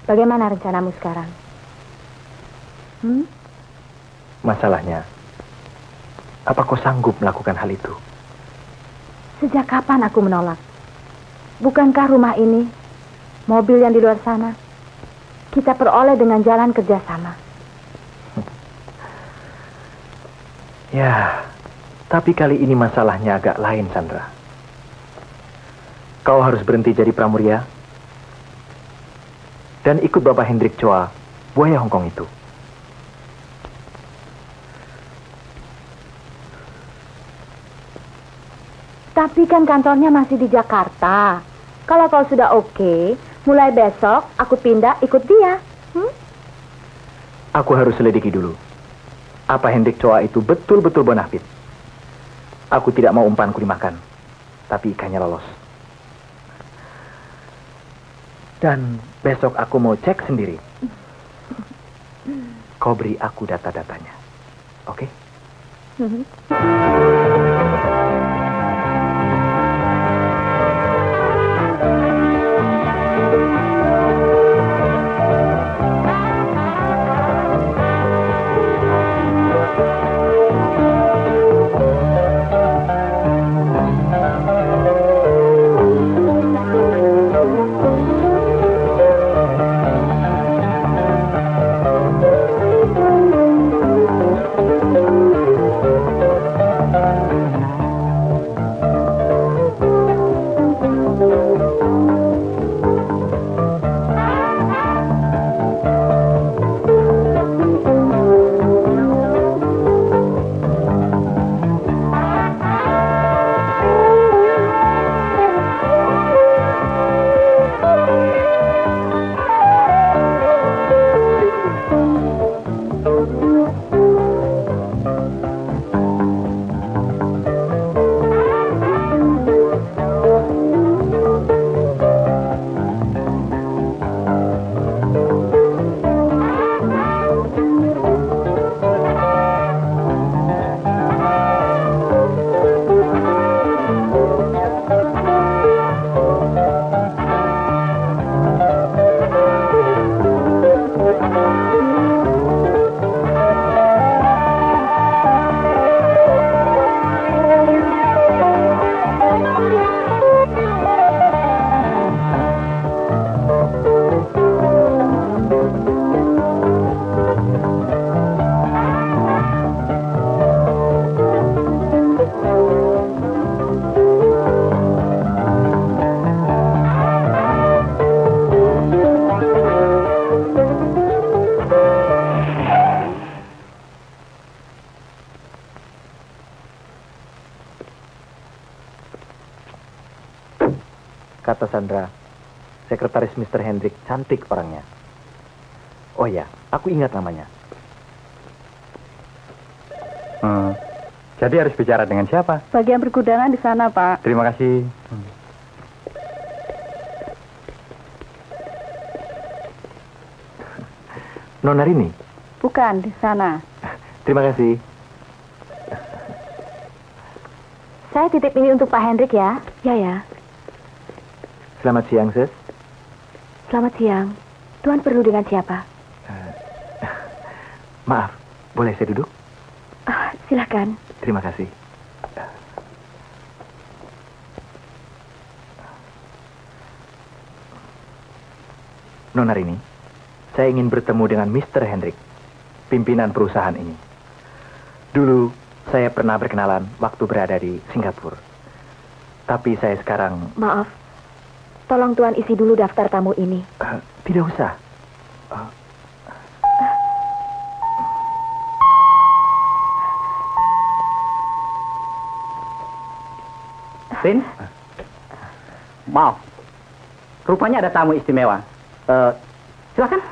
Bagaimana rencanamu sekarang? Masalahnya, apa kau sanggup melakukan hal itu? Sejak kapan aku menolak? Bukankah rumah ini, mobil yang di luar sana, kita peroleh dengan jalan kerjasama? Ya, tapi kali ini masalahnya agak lain, Sandra. Kau harus berhenti jadi pramuria dan ikut Bapak Hendrik Choa, buaya Hongkong itu. Tapi kan kantornya masih di Jakarta. Kalau kau sudah oke, mulai besok aku pindah ikut dia. Aku harus selidiki dulu. Apa Hendrik Choa itu betul-betul bonafit. Aku tidak mau umpanku dimakan, tapi ikannya lolos. Dan besok aku mau cek sendiri. Kau beri aku data-datanya. Oke? Kata Sandra, sekretaris Mr. Hendrik cantik orangnya. Oh ya, aku ingat namanya. Jadi harus bicara dengan siapa? Bagian pergudangan di sana, Pak. Terima kasih. Nona Rini? Bukan, di sana. Terima kasih. Saya titip ini untuk Pak Hendrik ya. Ya. Selamat siang, Sis. Selamat siang. Tuan perlu dengan siapa? Maaf, boleh saya duduk? Silakan. Terima kasih. Nona Rini, saya ingin bertemu dengan Mr. Hendrik, pimpinan perusahaan ini. Dulu, saya pernah berkenalan waktu berada di Singapura. Tapi saya sekarang... Maaf, tolong Tuan isi dulu daftar tamu ini. Tidak usah. Tin? Maaf. Rupanya ada tamu istimewa. Silakan.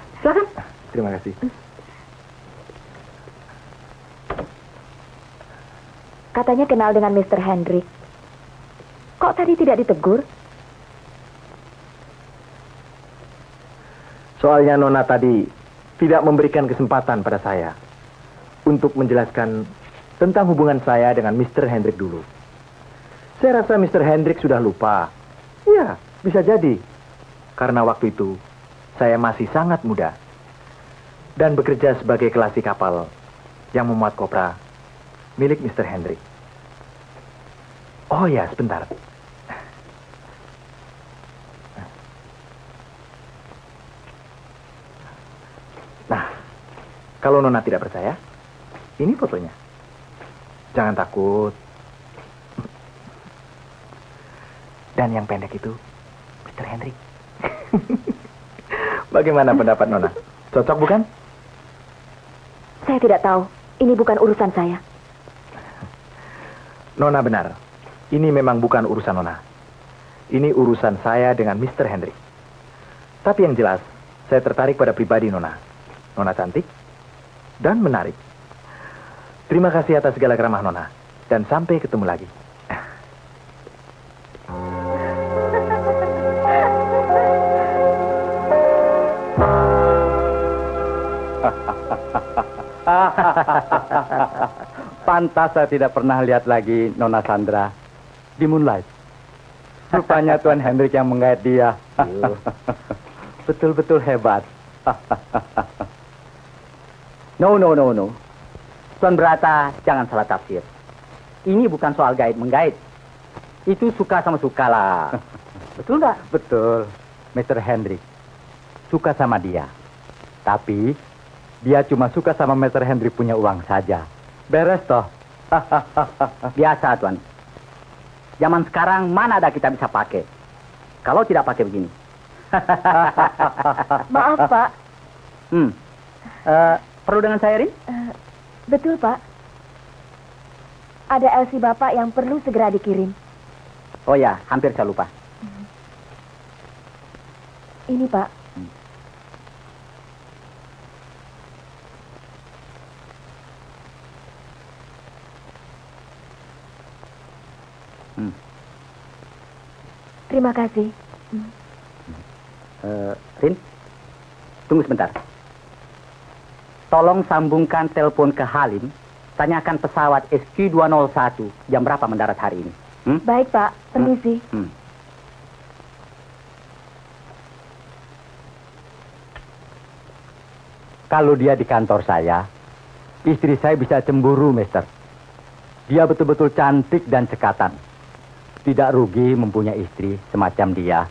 Terima kasih. Katanya kenal dengan Mr. Hendrik. Kok tadi tidak ditegur? Soalnya Nona tadi tidak memberikan kesempatan pada saya untuk menjelaskan tentang hubungan saya dengan Mr. Hendrik dulu. Saya rasa Mr. Hendrik sudah lupa. Ya, bisa jadi. Karena waktu itu saya masih sangat muda dan bekerja sebagai kelasi kapal yang memuat kopra milik Mr. Hendrik. Oh ya, sebentar. Nah, kalau Nona tidak percaya, ini fotonya. Jangan takut. Dan yang pendek itu, Mr. Hendrik. Bagaimana pendapat Nona? Cocok bukan? Saya tidak tahu. Ini bukan urusan saya. Nona benar. Ini memang bukan urusan Nona. Ini urusan saya dengan Mr. Hendrik. Tapi yang jelas, saya tertarik pada pribadi Nona. Nona cantik dan menarik. Terima kasih atas segala keramah Nona. Dan sampai ketemu lagi. Pantas saya tidak pernah lihat lagi Nona Sandra di Moonlight. Rupanya Tuan Hendrik yang menggait dia. Betul-betul hebat. No. Tuan Brata, jangan salah tafsir. Ini bukan soal gait-menggait. Itu suka sama suka lah. Betul nggak? Betul. Mr. Hendrik suka sama dia. Tapi dia cuma suka sama Mr. Hendrik punya uang saja. Beres toh. Biasa, Tuan. Zaman sekarang mana ada kita bisa pakai. Kalau tidak pakai begini. Maaf, Pak. Perlu dengan saya, Rin? Betul, Pak. Ada LC Bapak yang perlu segera dikirim. Oh ya, hampir saya lupa. Ini, Pak. Terima kasih. Rin, tunggu sebentar. Tolong sambungkan telepon ke Halim. Tanyakan pesawat SQ-201 jam berapa mendarat hari ini. Baik, Pak. Permisi. Kalau dia di kantor saya, istri saya bisa cemburu, Mister. Dia betul-betul cantik dan cekatan. Tidak rugi mempunyai istri semacam dia.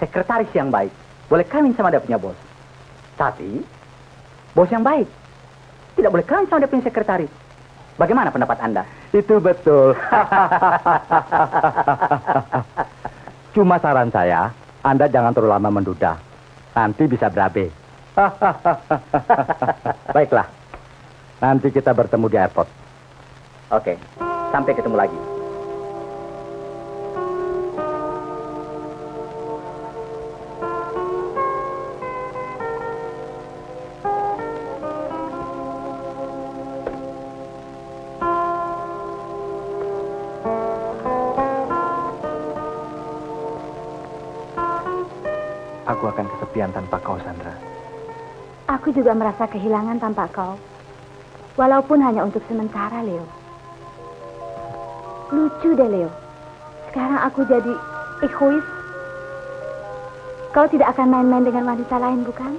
Sekretaris yang baik boleh kawin sama dia punya bos. Tapi bos yang baik tidak boleh kawin sama dia punya sekretaris. Bagaimana pendapat Anda? Itu betul. Cuma saran saya, Anda jangan terlalu lama menduda. Nanti bisa berabe. Baiklah. Nanti kita bertemu di airport. Oke. Sampai ketemu lagi. Aku akan kesepian tanpa kau, Sandra. Aku juga merasa kehilangan tanpa kau. Walaupun hanya untuk sementara, Leo. Lucu deh, Leo. Sekarang aku jadi egois. Kau tidak akan main-main dengan wanita lain, bukan?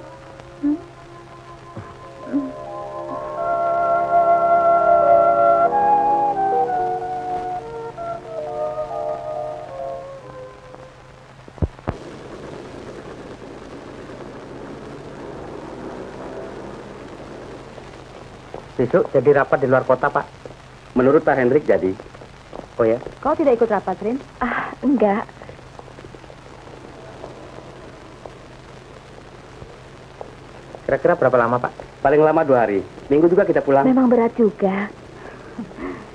Besok jadi rapat di luar kota, Pak. Menurut Pak Hendrik jadi. Oh ya? Kau tidak ikut rapat, Rin? Enggak. Kira-kira berapa lama, Pak? Paling lama 2 hari. Minggu juga kita pulang. Memang berat juga.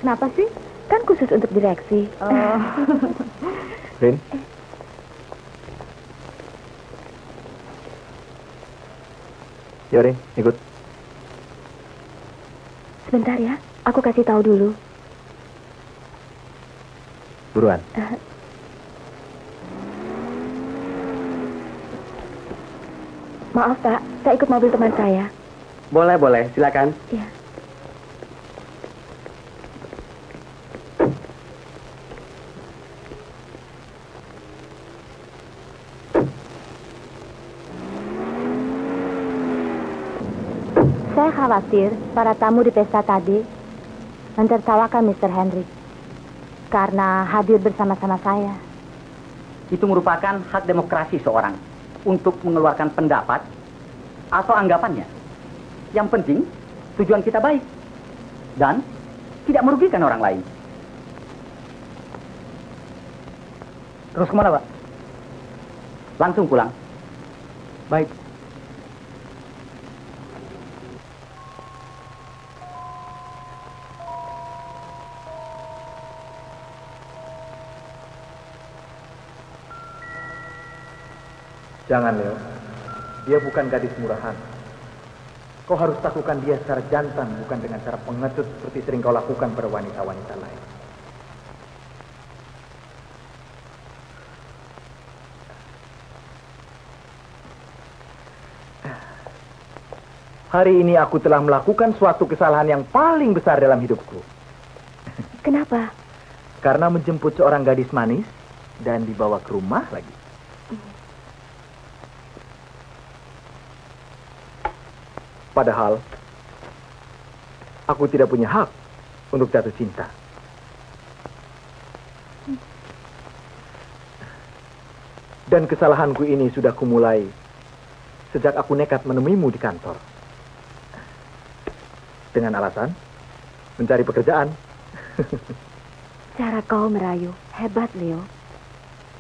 Kenapa sih? Kan khusus untuk direksi. Rin? Yuk, Rin, ikut. Sebentar ya, aku kasih tahu dulu. Buruan. Maaf, Pak. Saya ikut mobil teman saya. Boleh, silakan. Iya. Saya khawatir para tamu di pesta tadi mentertawakan Mr. Hendrik karena hadir bersama-sama saya. Itu merupakan hak demokrasi seorang untuk mengeluarkan pendapat atau anggapannya. Yang penting tujuan kita baik dan tidak merugikan orang lain. Terus kemana, Pak? Langsung pulang. Baik. Jangan, Leo. Dia bukan gadis murahan. Kau harus taklukkan dia secara jantan, bukan dengan cara pengecut seperti sering kau lakukan pada wanita-wanita lain. Hari ini aku telah melakukan suatu kesalahan yang paling besar dalam hidupku. Kenapa? Karena menjemput seorang gadis manis dan dibawa ke rumah lagi. Padahal, aku tidak punya hak untuk jatuh cinta. Dan kesalahanku ini sudah kumulai sejak aku nekat menemuimu di kantor. Dengan alasan mencari pekerjaan. Cara kau merayu hebat, Leo.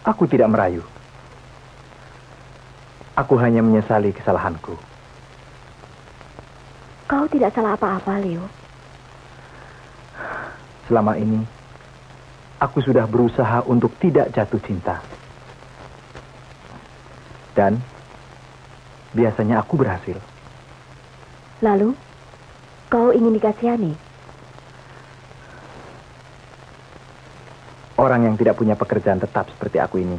Aku tidak merayu. Aku hanya menyesali kesalahanku. Kau tidak salah apa-apa, Leo. Selama ini, aku sudah berusaha untuk tidak jatuh cinta. Dan, biasanya aku berhasil. Lalu, kau ingin dikasihani? Orang yang tidak punya pekerjaan tetap seperti aku ini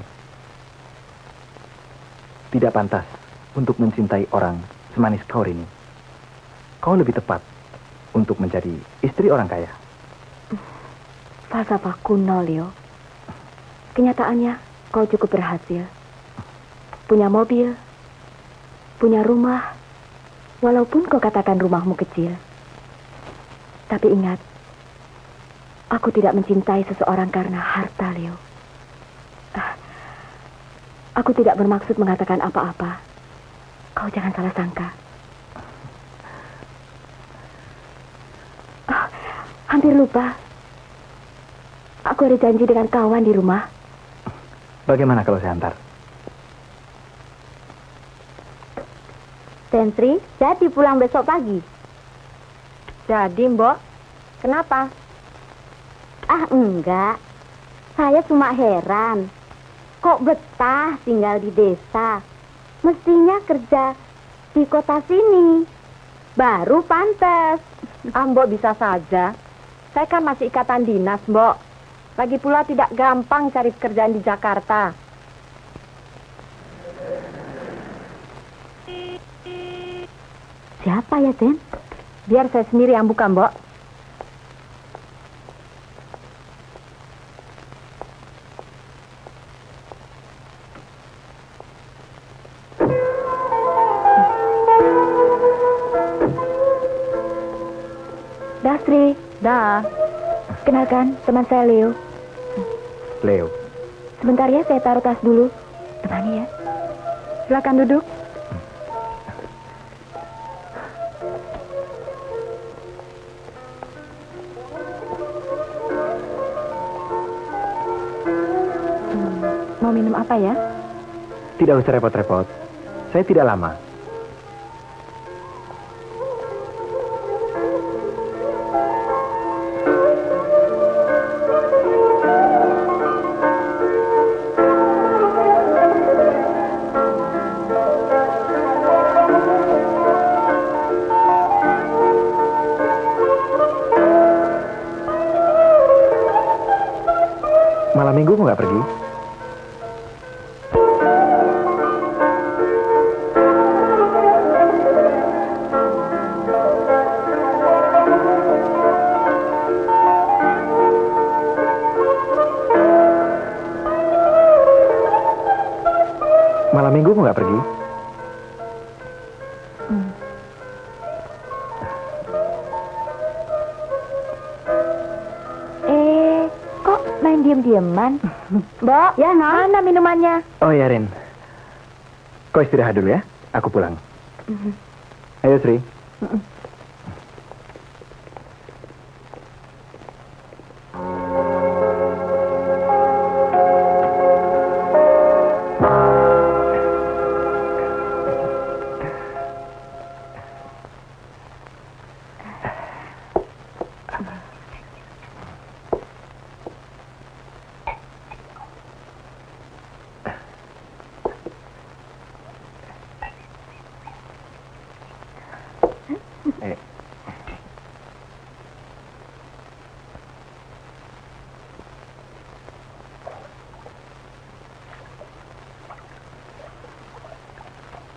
tidak pantas untuk mencintai orang semanis kau ini. Kau lebih tepat untuk menjadi istri orang kaya. Falsafah kuno, Leo. Kenyataannya, kau cukup berhasil. Punya mobil, punya rumah, walaupun kau katakan rumahmu kecil. Tapi ingat, aku tidak mencintai seseorang karena harta, Leo. Aku tidak bermaksud mengatakan apa-apa. Kau jangan salah sangka. Hampir lupa. Aku ada janji dengan kawan di rumah. Bagaimana kalau saya antar? Tentri, jadi pulang besok pagi. Jadi, Mbok. Kenapa? Ah, enggak. Saya cuma heran. Kok betah tinggal di desa? Mestinya kerja di kota sini. Baru pantas. Ah, Mbok bisa saja. Saya kan masih ikatan dinas, Mbok. Lagi pula tidak gampang cari pekerjaan di Jakarta. Siapa ya, Ten? Biar saya sendiri yang buka, Mbok. Dasri. Dah. Kenalkan, teman saya Leo. Leo. Sebentar ya, saya taruh tas dulu. Temani ya. Silakan duduk. Mau minum apa ya? Tidak usah repot-repot. Saya tidak lama. Malam minggu kok nggak pergi? Malam minggu kok nggak pergi? diem-dieman. Mbok, ya, Non. Mana minumannya? Oh ya, Rin. Kau istirahat dulu ya. Aku pulang. Ayo, Sri.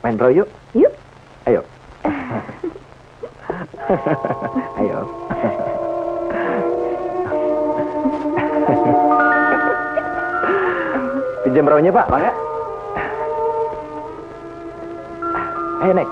Main bro yuk. Yuk. Ayo. Ayo. Pinjam perahunya, Pak. Bang ya. Ayo naik.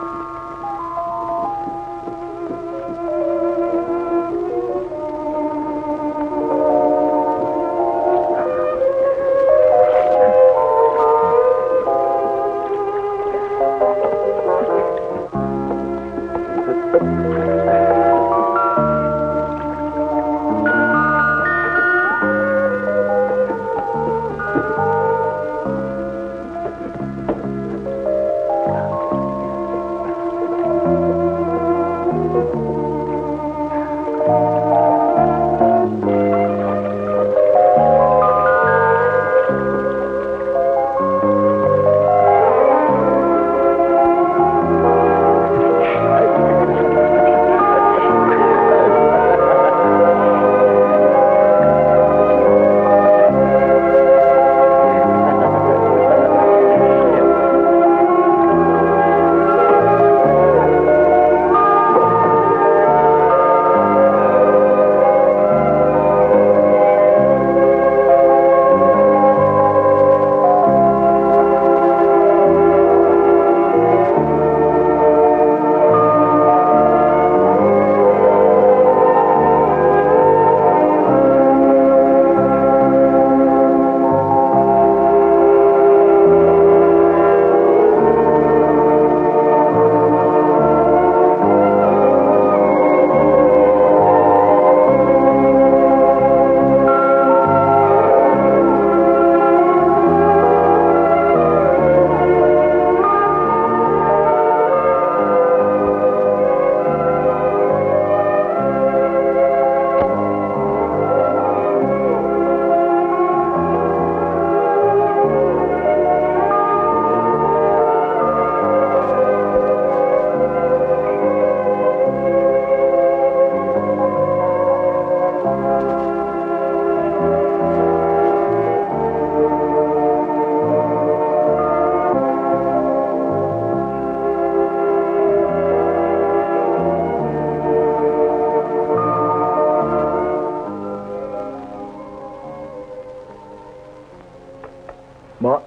Mbok.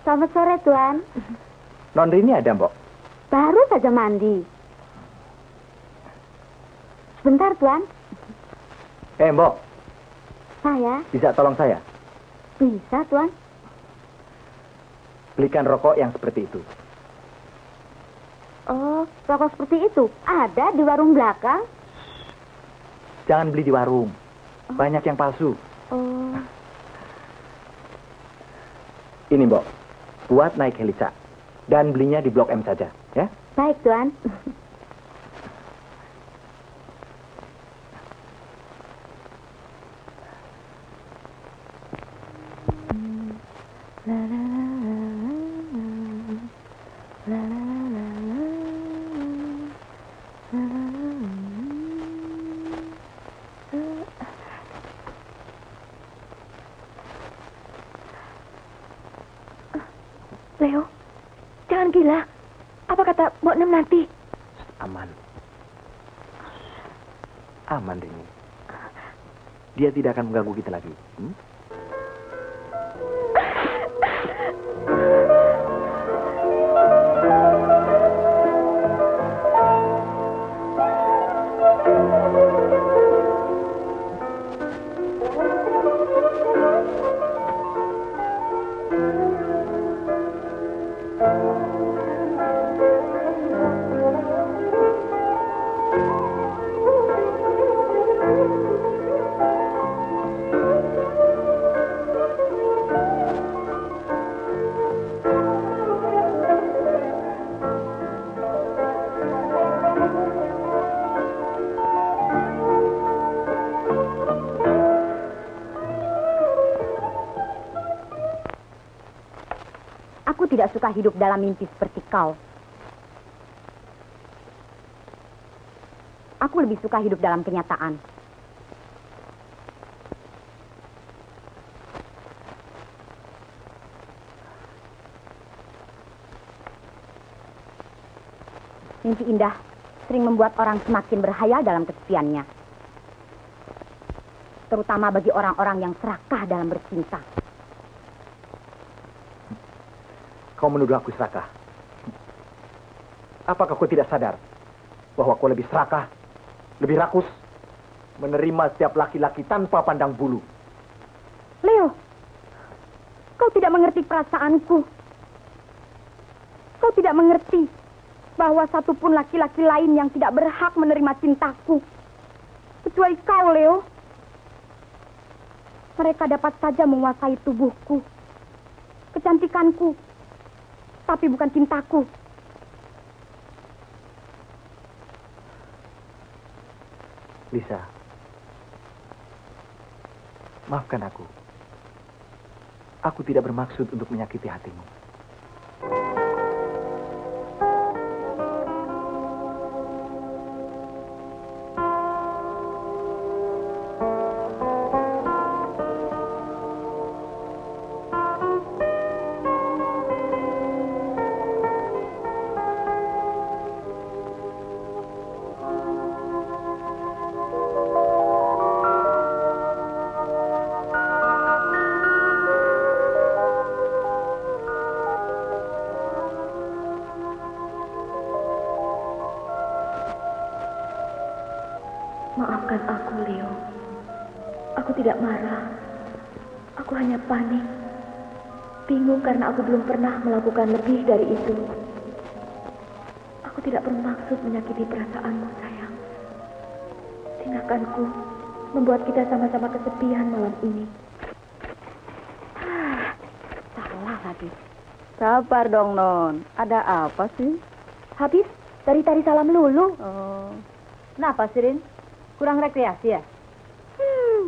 Selamat sore, Tuan. Non Rini ada, Mbok? Baru saja mandi. Sebentar, Tuan. Mbok. Saya? Bisa tolong saya? Bisa, Tuan. Belikan rokok yang seperti itu. Oh, rokok seperti itu? Ada di warung belakang? Jangan beli di warung. Banyak yang palsu. Oh. Ini, Mbok. Buat naik Helisa. Dan belinya di Blok M saja, ya? Baik, Tuan. Leo, jangan gila. Apa kata Mbok Nem nanti? Aman. Aman, Rini. Dia tidak akan mengganggu kita lagi. tidak suka hidup dalam mimpi seperti kau. Aku lebih suka hidup dalam kenyataan. Mimpi indah sering membuat orang semakin berhayal dalam kesepiannya. Terutama bagi orang-orang yang serakah dalam bercinta. Kau menuduh aku serakah. Apakah kau tidak sadar bahwa kau lebih serakah, lebih rakus, menerima setiap laki-laki tanpa pandang bulu? Leo, kau tidak mengerti perasaanku. Kau tidak mengerti bahwa satupun laki-laki lain yang tidak berhak menerima cintaku. Kecuali kau, Leo. Mereka dapat saja menguasai tubuhku, kecantikanku, tapi bukan cintaku. Lisa, maafkan aku. Aku tidak bermaksud untuk menyakiti hatimu. Maafkan aku, Leo. Aku tidak marah. Aku hanya panik. Bingung karena aku belum pernah melakukan lebih dari itu. Aku tidak bermaksud menyakiti perasaanmu, sayang. Tindakanku membuat kita sama-sama kesepian malam ini. Salah lagi. Sabar dong, Non. Ada apa sih? Habis dari tari salam lulu. Oh. Kenapa sih, Rin? Kurang rekreasi ya?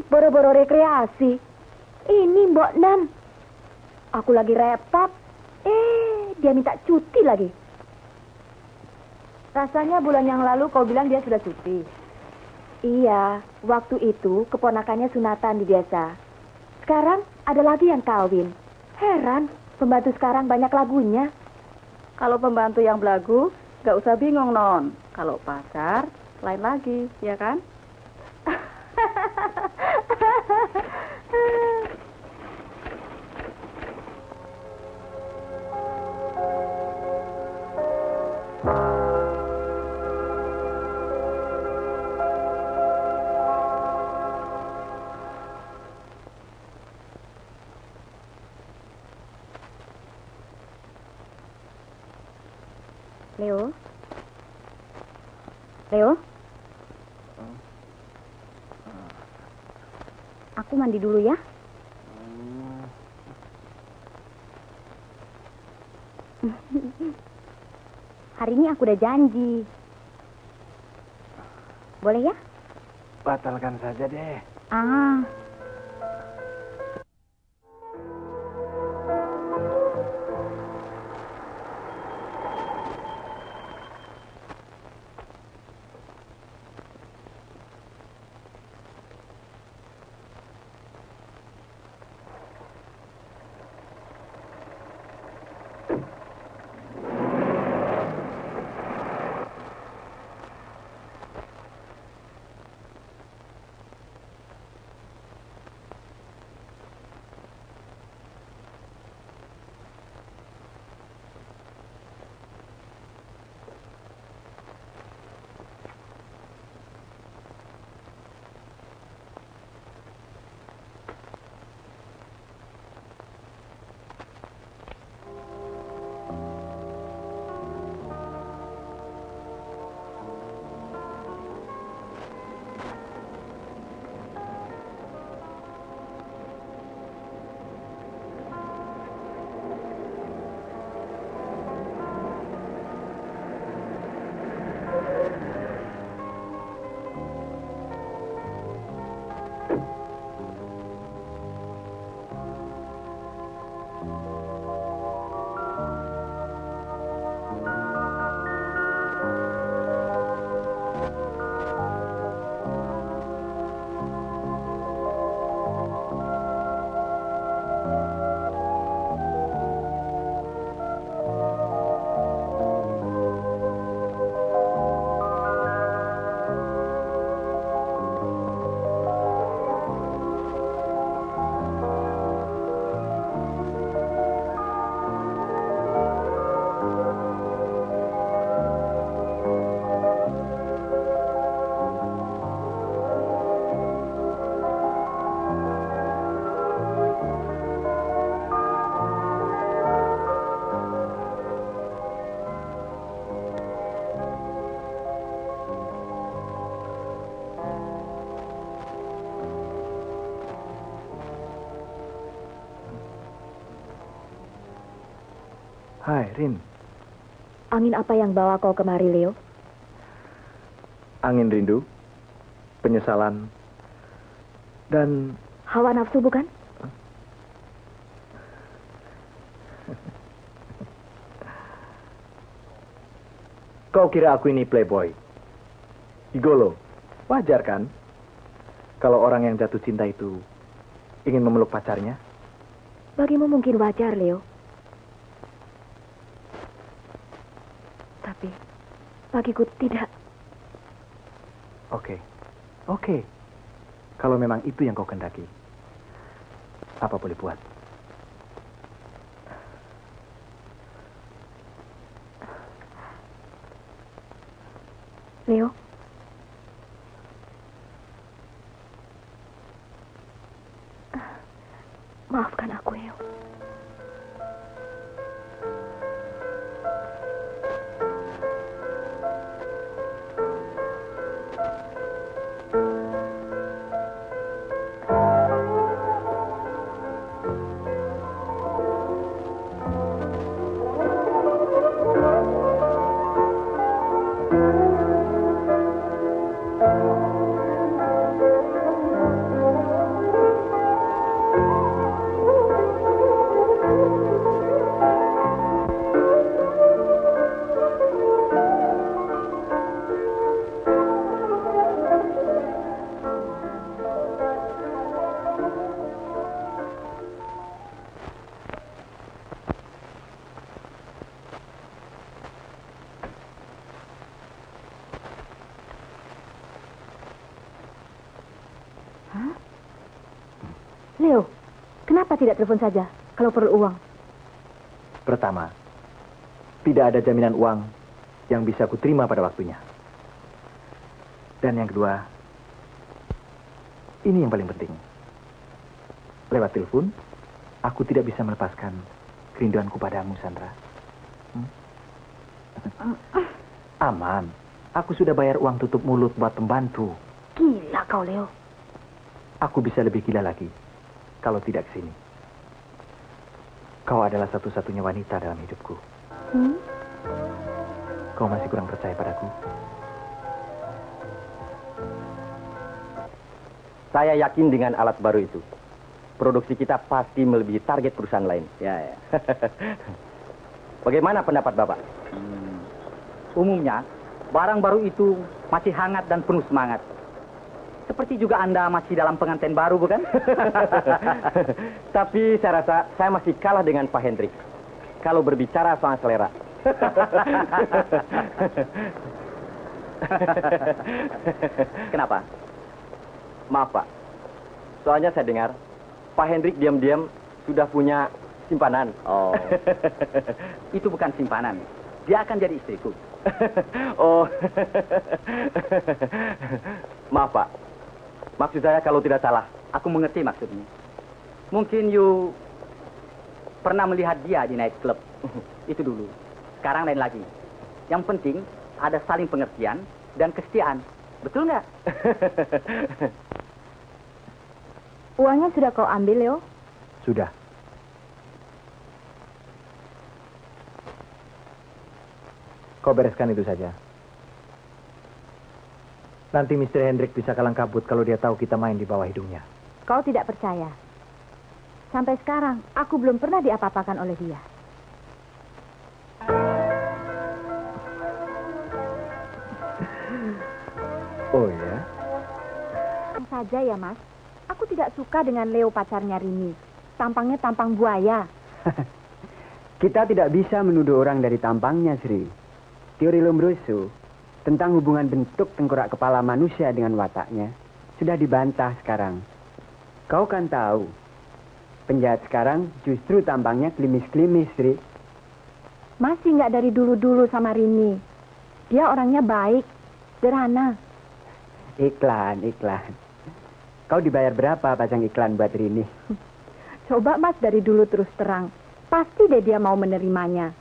Boro-boro rekreasi. Ini Mbok Nam. Aku lagi repot. Dia minta cuti lagi. Rasanya bulan yang lalu kau bilang dia sudah cuti. Iya, waktu itu keponakannya sunatan di desa. Sekarang ada lagi yang kawin. Heran, pembantu sekarang banyak lagunya. Kalau pembantu yang belagu, gak usah bingung, Non. Kalau pacar, lain lagi, ya kan? Leo? Leo? Aku mandi dulu ya. Hari ini aku udah janji. Boleh ya? Batalkan saja deh. Ah. Hai, Rin. Angin apa yang bawa kau kemari, Leo? Angin rindu, penyesalan, dan... Hawa nafsu, bukan? Kau kira aku ini playboy? Gigolo. Wajar kan? Kalau orang yang jatuh cinta itu ingin memeluk pacarnya? Bagimu mungkin wajar, Leo. Tapi bagiku tidak. Oke. Kalau memang itu yang kau kendaki, apa boleh buat? Leo. Maafkan aku, Leo. Leo, kenapa tidak telepon saja kalau perlu uang? Pertama, tidak ada jaminan uang yang bisa kuterima pada waktunya. Dan yang kedua, ini yang paling penting. Lewat telepon, aku tidak bisa melepaskan kerinduanku padamu, Sandra. Aman, aku sudah bayar uang tutup mulut buat pembantu. Gila kau, Leo. Aku bisa lebih gila lagi kalau tidak ke sini. Kau adalah satu-satunya wanita dalam hidupku. Kau masih kurang percaya padaku? Saya yakin dengan alat baru itu, produksi kita pasti melebihi target perusahaan lain. Ya. Bagaimana pendapat Bapak? Umumnya, barang baru itu masih hangat dan penuh semangat. Seperti juga Anda masih dalam pengantin baru, bukan? Tapi saya rasa saya masih kalah dengan Pak Hendrik kalau berbicara soal selera. Kenapa? Maaf, Pak. Soalnya saya dengar Pak Hendrik diam-diam sudah punya simpanan. Oh. Itu bukan simpanan. Dia akan jadi istriku. Oh. Maaf, Pak. Maksud saya kalau tidak salah, aku mengerti maksudnya. Mungkin you pernah melihat dia di night club. Itu dulu. Sekarang lain lagi. Yang penting ada saling pengertian dan kesetiaan. Betul nggak? Uangnya sudah kau ambil, Leo? Sudah. Kau bereskan itu saja. Nanti Mr. Hendrik bisa kalang kabut kalau dia tahu kita main di bawah hidungnya. Kau tidak percaya. Sampai sekarang, aku belum pernah diapa-apakan oleh dia. Oh ya? Saja ya, Mas. Aku tidak suka dengan Leo pacarnya Rini. Tampangnya tampang buaya. Kita tidak bisa menuduh orang dari tampangnya, Sri. Teori Lombroso tentang hubungan bentuk tengkorak kepala manusia dengan wataknya sudah dibantah sekarang. Kau kan tahu, penjahat sekarang justru tampangnya klimis-klimis, Sri. Masih nggak dari dulu-dulu sama Rini. Dia orangnya baik, sederhana. Iklan. Kau dibayar berapa pasang iklan buat Rini? Coba Mas dari dulu terus terang. Pasti deh dia mau menerimanya.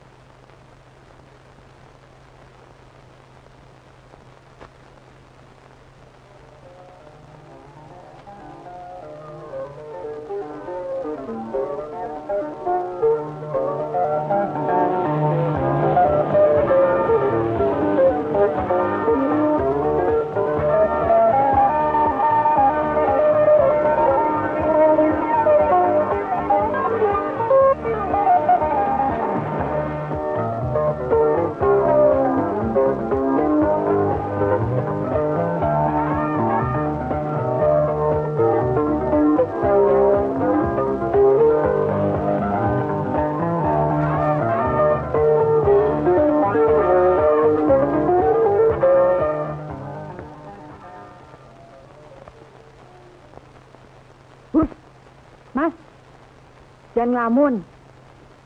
Jangan ngelamun.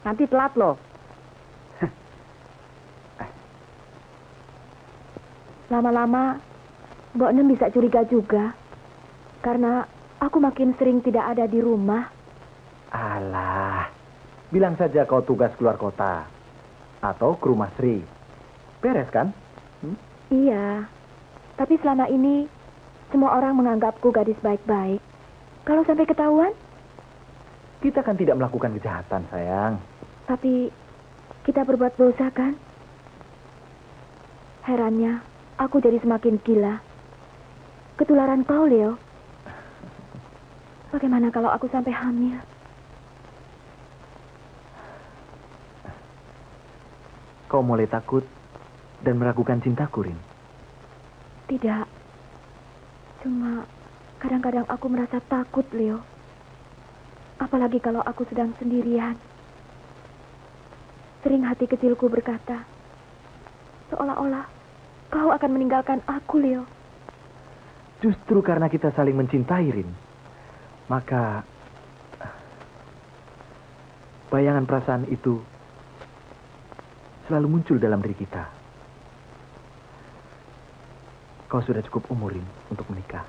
Nanti telat loh. Lama-lama, Mbok Nem bisa curiga juga. Karena aku makin sering tidak ada di rumah. Alah, bilang saja kau tugas keluar kota. Atau ke rumah Sri. Beres kan? Iya, tapi selama ini semua orang menganggapku gadis baik-baik. Kalau sampai ketahuan? Kita kan tidak melakukan kejahatan, sayang. Tapi kita berbuat dosa kan? Herannya, aku jadi semakin gila. Ketularan kau, Leo. Bagaimana kalau aku sampai hamil? Kau mulai takut dan meragukan cintaku, Rin? Tidak. Cuma kadang-kadang aku merasa takut, Leo. Apalagi kalau aku sedang sendirian. Sering hati kecilku berkata, seolah-olah kau akan meninggalkan aku, Leo. Justru karena kita saling mencintai, Rin. Maka bayangan perasaan itu selalu muncul dalam diri kita. Kau sudah cukup umur, Rin, untuk menikah.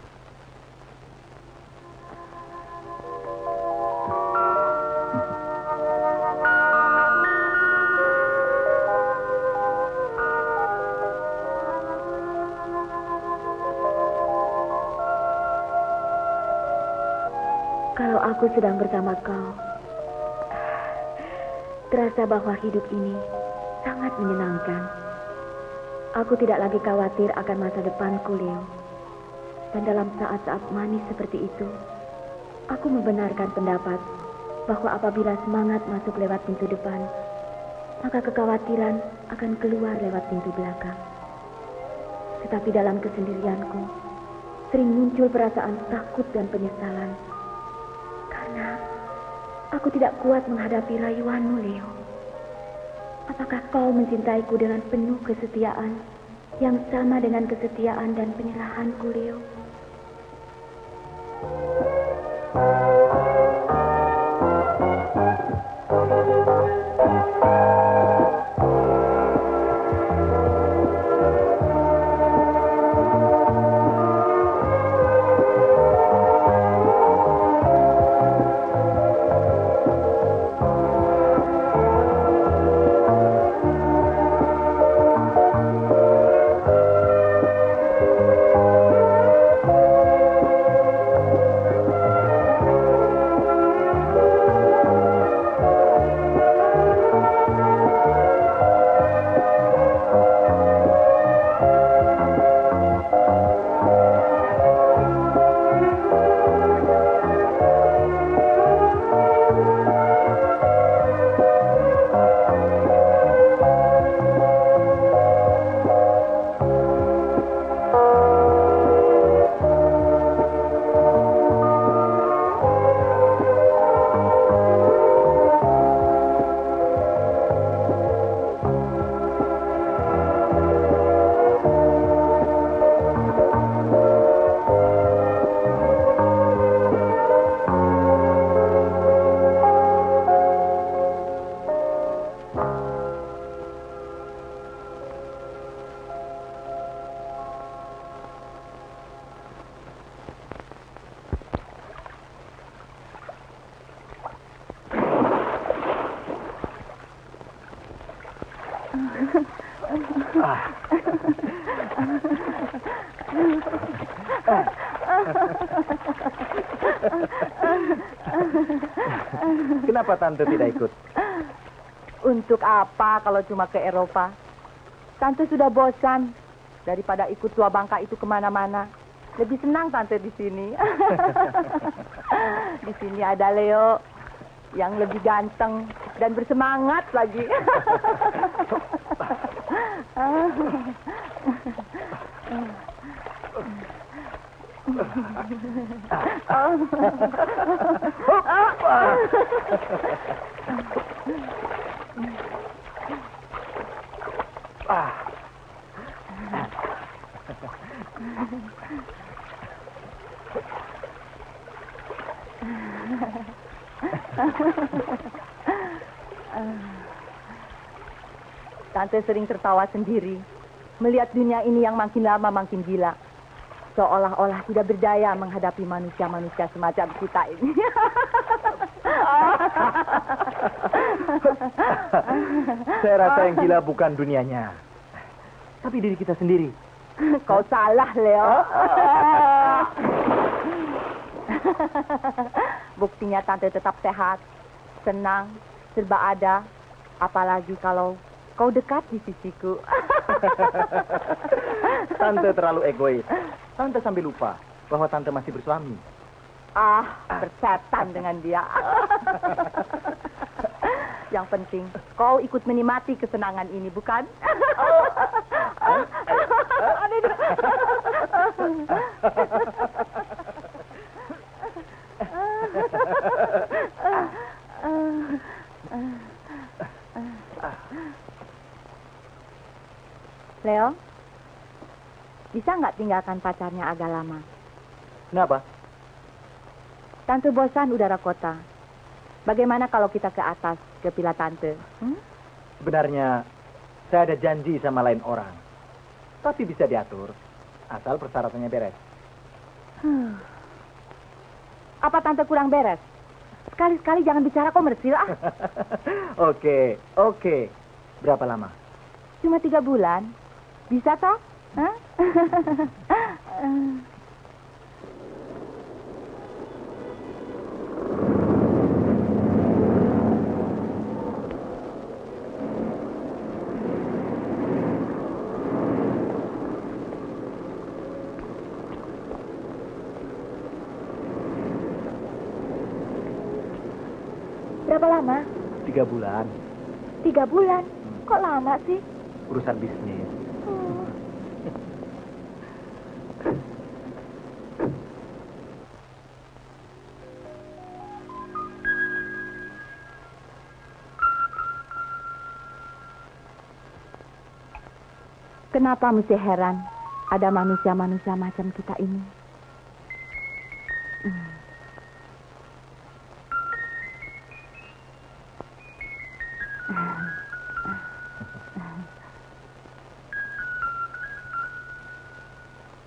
Kalau aku sedang bersama kau, terasa bahwa hidup ini sangat menyenangkan. Aku tidak lagi khawatir akan masa depanku, Leo. Dan dalam saat-saat manis seperti itu, aku membenarkan pendapat bahwa apabila semangat masuk lewat pintu depan, maka kekhawatiran akan keluar lewat pintu belakang. Tetapi dalam kesendirianku, sering muncul perasaan takut dan penyesalan. Karena aku tidak kuat menghadapi rayuanmu, Leo. Apakah kau mencintaiku dengan penuh kesetiaan yang sama dengan kesetiaan dan penyerahanku, Leo? Kenapa Tante tidak ikut? Untuk apa kalau cuma ke Eropa? Tante sudah bosan. Daripada ikut tua bangka itu kemana-mana. Lebih senang Tante di sini. Di sini ada Leo yang lebih ganteng dan bersemangat lagi. Tante sering tertawa sendiri melihat dunia ini yang makin lama makin gila. Seolah-olah tidak berdaya menghadapi manusia-manusia semacam kita ini. Saya rasa yang gila bukan dunianya, tapi diri kita sendiri. Kau salah, Leo. Buktinya Tante tetap sehat, senang, serba ada. Apalagi kalau kau dekat di sisiku. Tante terlalu egois. Tante sampai lupa bahwa Tante masih bersuami. Bersetan dengan dia. Yang penting, kau ikut menikmati kesenangan ini, bukan? Leo, bisa nggak tinggalkan pacarnya agak lama? Kenapa? Tante bosan udara kota. Bagaimana kalau kita ke atas, ke villa Tante? Sebenarnya, saya ada janji sama lain orang. Tapi bisa diatur, asal persyaratannya beres. Apa Tante kurang beres? Sekali-sekali jangan bicara komersil, Oke. Berapa lama? Cuma 3 bulan. Bisa toh? Hah? Berapa lama? 3 bulan. 3 bulan? Kok lama sih? Urusan bisnis. Kenapa mesti heran ada manusia-manusia macam kita ini?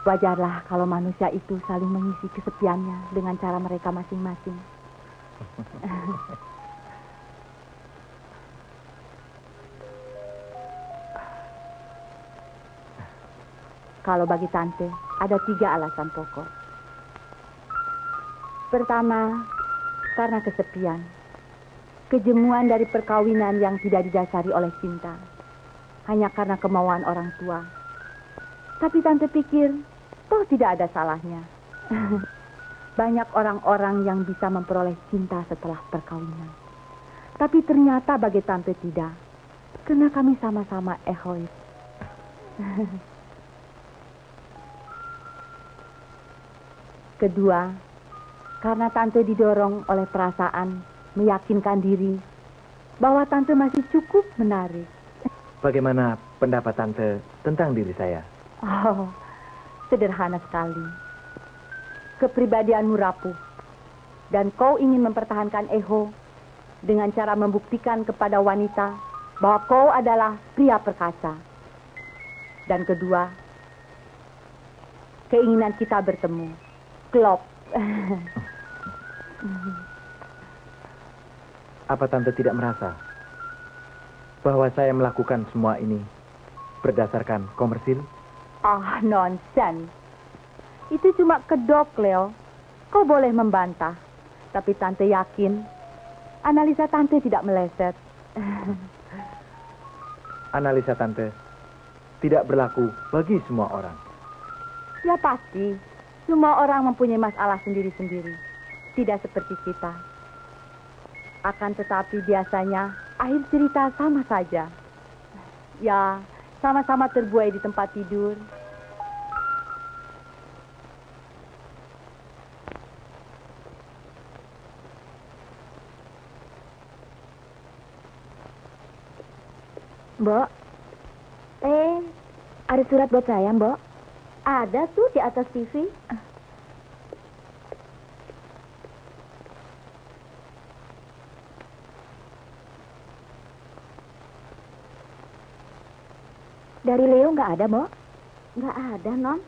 Wajarlah kalau manusia itu saling mengisi kesepiannya dengan cara mereka masing-masing. Kalau bagi Tante, ada 3 alasan pokok. Pertama, karena kesepian. Kejemuan dari perkawinan yang tidak didasari oleh cinta. Hanya karena kemauan orang tua. Tapi Tante pikir, toh tidak ada salahnya. Banyak orang-orang yang bisa memperoleh cinta setelah perkawinan. Tapi ternyata bagi Tante tidak. Karena kami sama-sama egois. Kedua, karena Tante didorong oleh perasaan meyakinkan diri bahwa Tante masih cukup menarik. Bagaimana pendapat Tante tentang diri saya? Oh, sederhana sekali. Kepribadianmu rapuh. Dan kau ingin mempertahankan ego dengan cara membuktikan kepada wanita bahwa kau adalah pria perkasa. Dan kedua, keinginan kita bertemu. Klop. Apa Tante tidak merasa bahwa saya melakukan semua ini berdasarkan komersil? Nonsen. Itu cuma kedok, Leo. Kau boleh membantah. Tapi Tante yakin analisa Tante tidak meleset. Analisa Tante tidak berlaku bagi semua orang. Ya pasti. Semua orang mempunyai masalah sendiri-sendiri. Tidak seperti kita. Akan tetapi biasanya akhir cerita sama saja. Ya, sama-sama terbuai di tempat tidur. Mbok, ada surat buat saya, Mbok. Ada tuh di atas TV. Dari Leo nggak ada, Bo? Nggak ada, Non.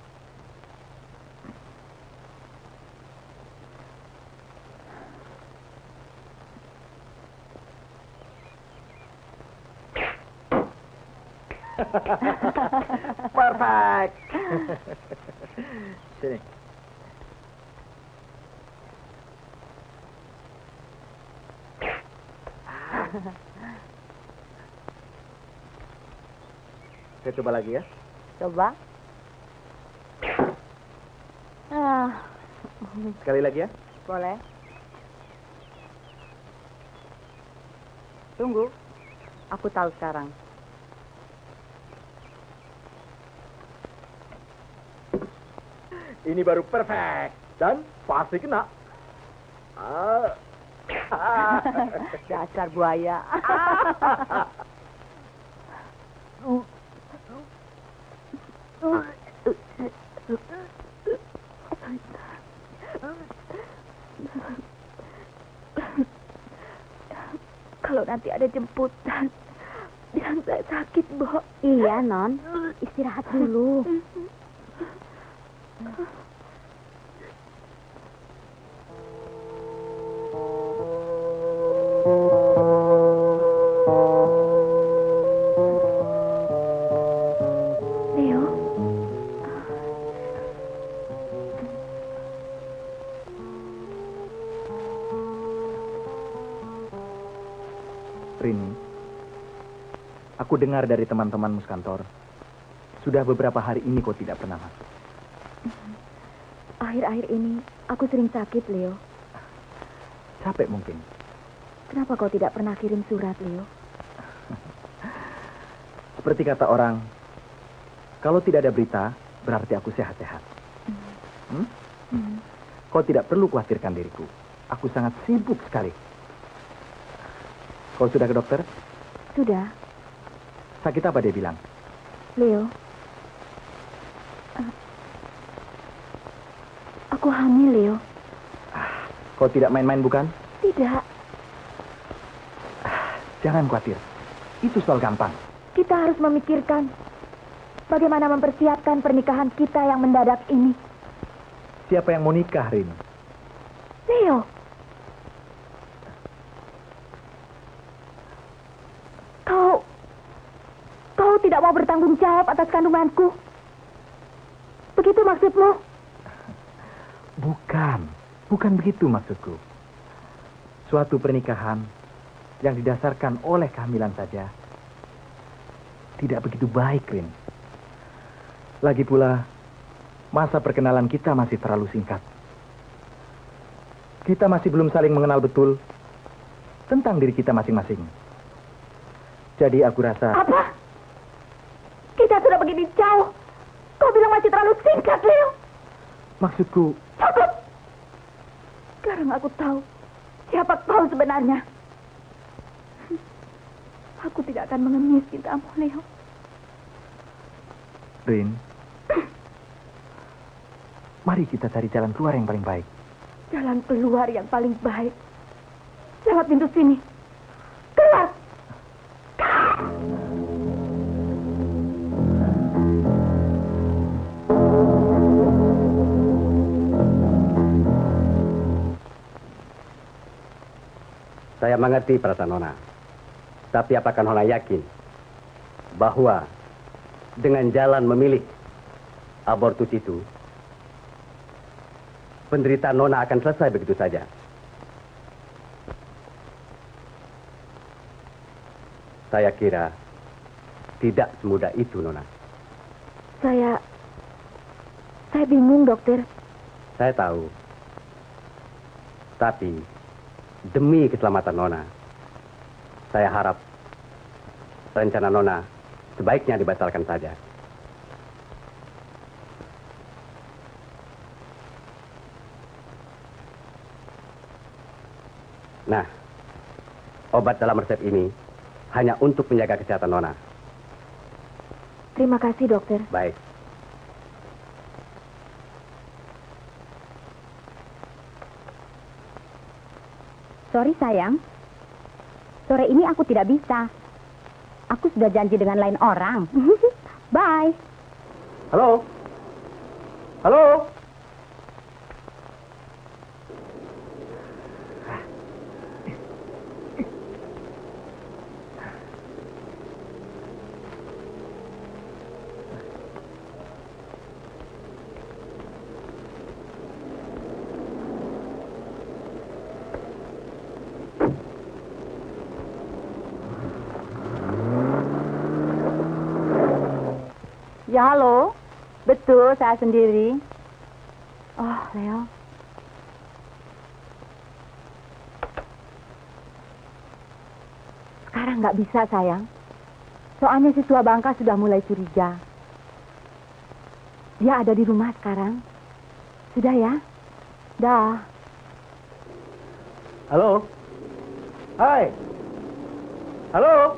Perfect. Sini. Saya coba lagi ya. Coba. Ah, Sekali lagi ya. boleh. Tunggu. Aku tahu sekarang. Ini baru perfect dan pasti kena. Dasar buaya. Kalau nanti ada jemputan, bilang saya sakit, Bo. Iya, Non. Istirahat dulu. Leo. Rini, aku dengar dari teman-temanmu sekantor, sudah beberapa hari ini kau tidak pernah masuk. Akhir-akhir ini aku sering sakit, Leo. Capek mungkin. Kenapa kau tidak pernah kirim surat, Leo? Seperti kata orang, kalau tidak ada berita, berarti aku sehat-sehat. Kau tidak perlu khawatirkan diriku. Aku sangat sibuk sekali. Kau sudah ke dokter? Sudah, Sakit apa dia bilang? Leo. Aku hamil, Leo. Kau tidak main-main bukan? Tidak, Jangan khawatir. Itu soal gampang. kita harus memikirkan bagaimana mempersiapkan pernikahan kita yang mendadak ini. Siapa yang mau nikah, Rini? Leo. Kau tidak mau bertanggung jawab atas kandunganku. Begitu maksudmu? Bukan begitu maksudku. Suatu pernikahan yang didasarkan oleh kehamilan saja tidak begitu baik, Rin. Lagi pula, masa perkenalan kita masih terlalu singkat. Kita masih belum saling mengenal betul tentang diri kita masing-masing. Jadi aku rasa... Apa? Kita sudah begini jauh. Kau bilang masih terlalu singkat, Leo. Maksudku... Cukup. Sekarang aku tahu siapa kau sebenarnya. Aku tidak akan mengemis cintamu, Leo. Rin, mari kita cari jalan keluar yang paling baik. Jalan keluar yang paling baik. Lewat pintu sini. Keluar. Saya mengerti perasaan Nona. Tapi apakah Nona yakin bahwa dengan jalan memilih abortus itu, penderitaan Nona akan selesai begitu saja? Saya kira tidak semudah itu, Nona. Saya bingung, dokter. Saya tahu. Tapi demi keselamatan Nona, saya harap rencana Nona sebaiknya dibatalkan saja. Nah, obat dalam resep ini hanya untuk menjaga kesehatan Nona. Terima kasih, dokter. Baik. Sorry, sayang. Sore ini aku tidak bisa. Aku sudah janji dengan lain orang. Bye. Halo? Halo? Ya, halo. Betul, saya sendiri. Oh, Leo. Sekarang nggak bisa, sayang. Soalnya si tua bangka sudah mulai curiga. Dia ada di rumah sekarang. Sudah ya? Dah. Halo? Hai? Halo?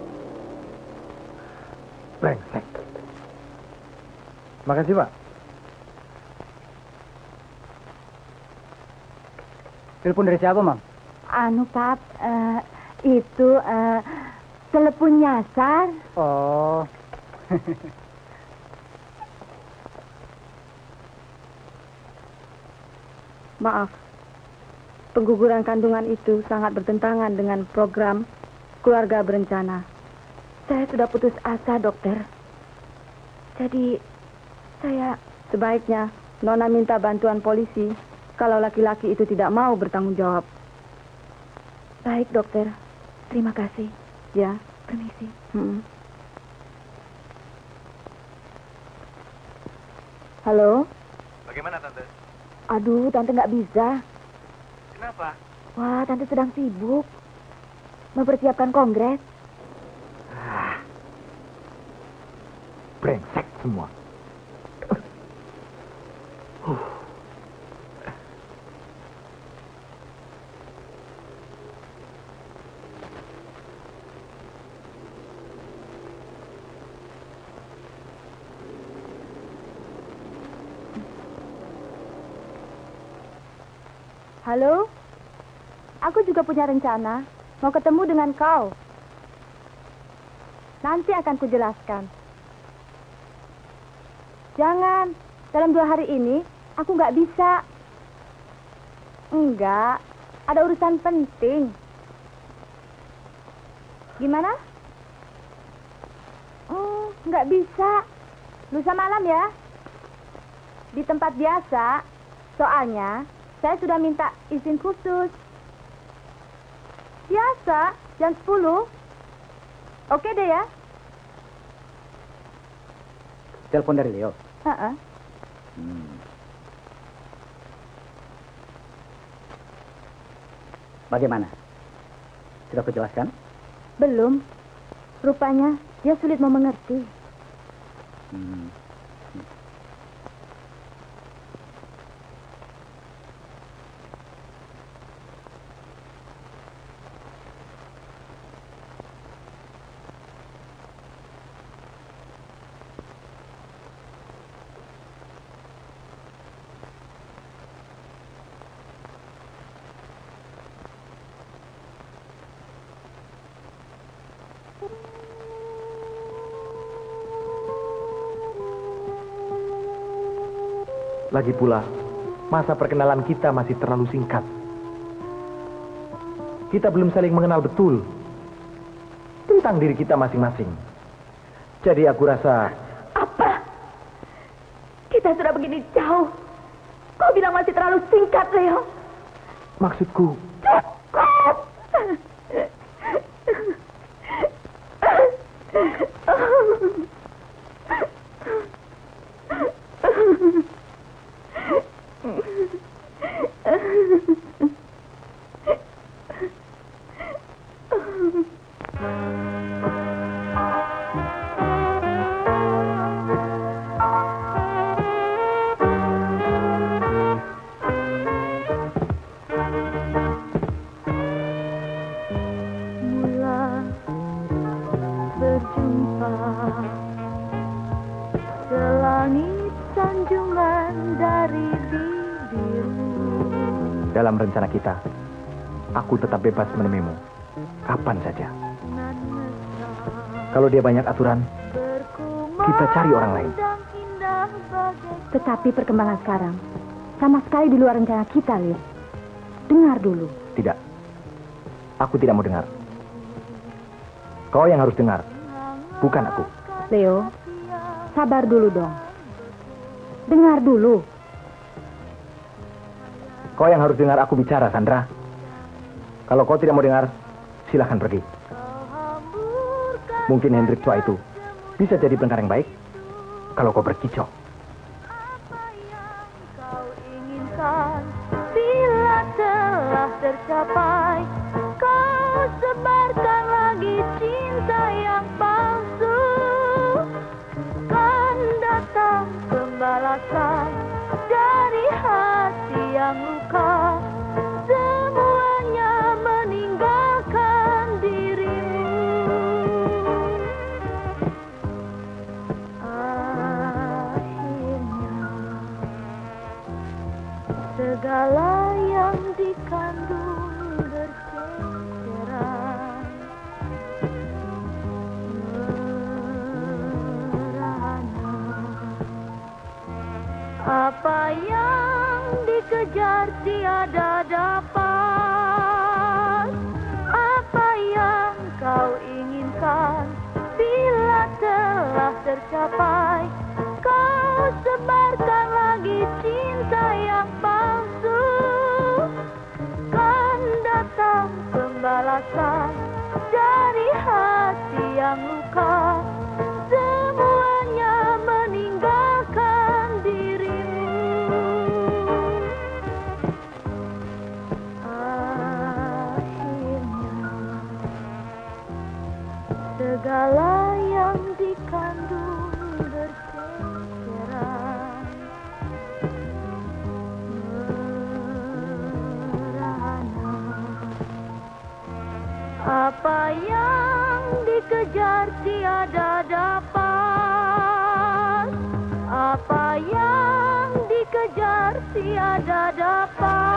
Brengsek. Makasih, Pak. Telepon dari siapa, Mam? Anu, Pap, itu telepon nyasar. Oh. Maaf, pengguguran kandungan itu sangat bertentangan dengan program keluarga berencana. Saya sudah putus asa, dokter. Jadi, saya sebaiknya Nona minta bantuan polisi kalau laki-laki itu tidak mau bertanggung jawab. Baik, dokter. Terima kasih. Ya, permisi. Halo? Bagaimana, Tante? Aduh, Tante nggak bisa. Kenapa? Wah, Tante sedang sibuk. Mempersiapkan kongres. Brengsek semua. Halo? Aku juga punya rencana. Mau ketemu dengan kau. Nanti akan kujelaskan. Jangan. Dalam 2 hari ini, aku nggak bisa. Enggak. Ada urusan penting. Gimana? Nggak bisa. Lusa malam ya. Di tempat biasa. Soalnya, saya sudah minta izin khusus. Biasa, jam 10. Oke deh ya. Telepon dari Leo. Heeh. Bagaimana? Sudah aku jelaskan? Belum. Rupanya dia sulit mau mengerti. Lagi pula, masa perkenalan kita masih terlalu singkat. Kita belum saling mengenal betul tentang diri kita masing-masing. Jadi aku rasa... Apa? Kita sudah begini jauh. Kau bilang masih terlalu singkat, Leo. Maksudku... Cukup! Dalam rencana kita, aku tetap bebas menemuimu kapan saja. Kalau dia banyak aturan, kita cari orang lain. Tetapi perkembangan sekarang sama sekali di luar rencana kita, Lir. Dengar dulu. Tidak. Aku tidak mau dengar. Kau yang harus dengar, bukan aku. Leo, sabar dulu dong. Dengar dulu. Kau yang harus dengar aku bicara, Sandra. Kalau kau tidak mau dengar, silahkan pergi. Mungkin Hendrik Chua itu bisa jadi pendengar yang baik kalau kau berkicau. Bila telah tercapai, kau sebarkan lagi cinta yang palsu. Kan datang pembalasan dari hati yang luka. Semuanya meninggalkan dirimu. Akhirnya segala yang dikandung berceceran, merana. Apa yang dikejar tiada dapat. Apa yang kau inginkan bila telah tercapai, kau sebarkan lagi cinta yang palsu. Kan datang pembalasan dari hati yang luka. Semuanya meninggalkan dirimu. Akhirnya segala yang dikandung berceceran, merana. Apa yang dikejar tiada dapat. Apa yang dikejar tiada dapat.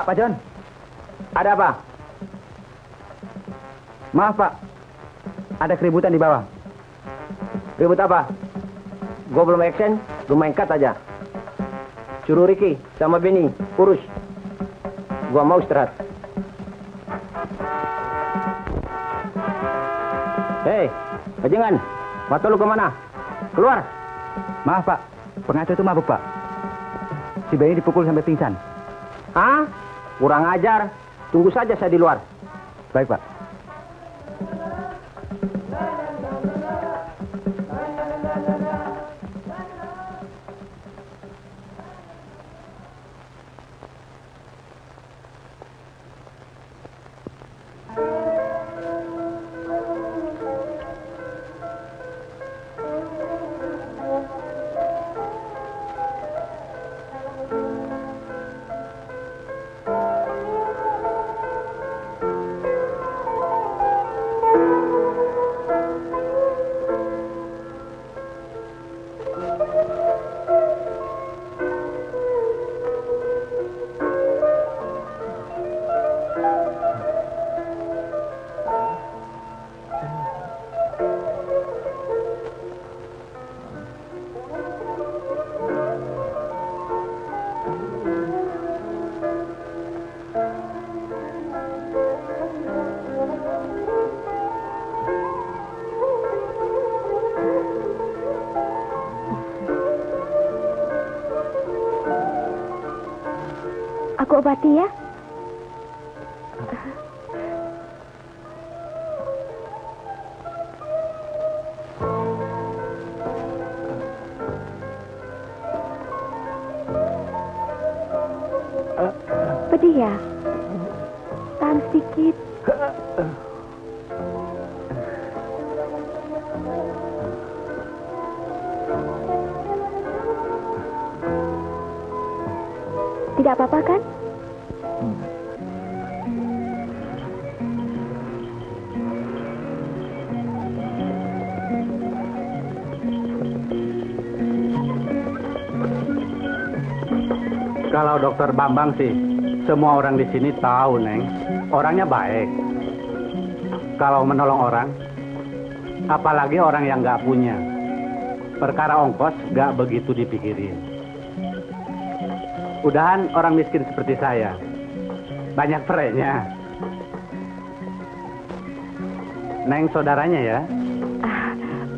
Pak John, ada apa? Maaf Pak, ada keributan di bawah. Ribut apa? Gue belum action, lu main cut aja. Suruh Ricky sama Benny urus. Gua mau istirahat. Hei, bajingan, mata lu kemana? Keluar. Maaf Pak, pengasuh itu mabuk Pak. Si Benny dipukul sampai pingsan. Hah? Kurang ajar. Tunggu saja saya di luar. Baik Pak. obati ya. Pedih ya? Tahan sedikit. Tidak apa-apa kan? Kalau Dokter Bambang sih, semua orang di sini tahu, Neng. Orangnya baik. Kalau menolong orang, apalagi orang yang nggak punya, perkara ongkos nggak begitu dipikirin. Udahan orang miskin seperti saya, banyak perenya. Neng saudaranya ya?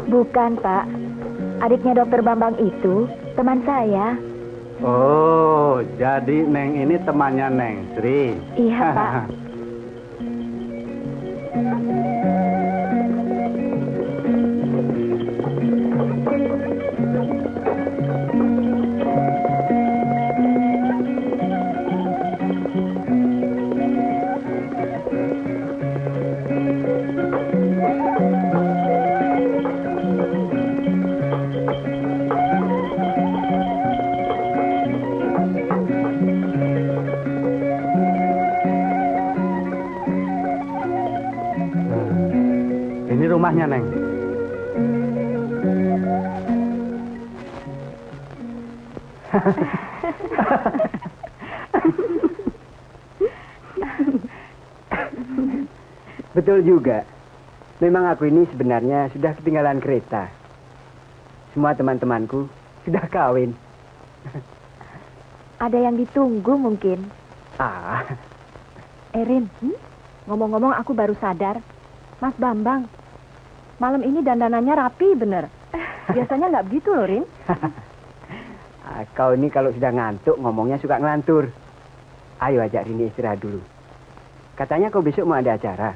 Bukan, Pak. Adiknya Dokter Bambang itu teman saya. Oh, jadi Neng ini temannya Neng Sri. Iya, Pak. Ini rumahnya, Neng. Betul juga. Memang aku ini sebenarnya sudah ketinggalan kereta. Semua teman-temanku sudah kawin. Ada yang ditunggu mungkin. Erin, ngomong-ngomong aku baru sadar. Mas Bambang, malam ini dandanannya rapi bener. Biasanya nggak begitu loh, Rin. Kau ini kalau sudah ngantuk ngomongnya suka ngelantur. Ayo ajak Rini istirahat dulu. Katanya kau besok mau ada acara.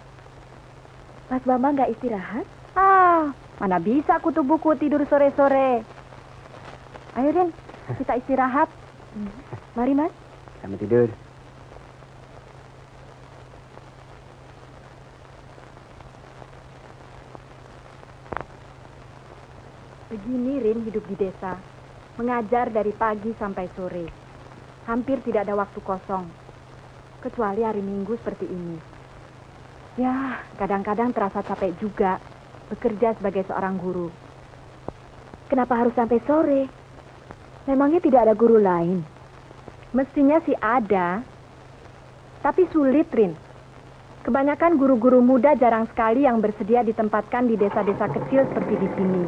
Mas Bambang nggak istirahat? Mana bisa kutu buku tidur sore-sore. Ayo, Rin, kita istirahat. Mari, Mas. Selamat tidur. Begini, Rin, hidup di desa. Mengajar dari pagi sampai sore. Hampir tidak ada waktu kosong. Kecuali hari Minggu seperti ini. Ya, kadang-kadang terasa capek juga bekerja sebagai seorang guru. Kenapa harus sampai sore? Memangnya tidak ada guru lain? Mestinya sih ada. Tapi sulit, Rin. Kebanyakan guru-guru muda jarang sekali yang bersedia ditempatkan di desa-desa kecil seperti di sini.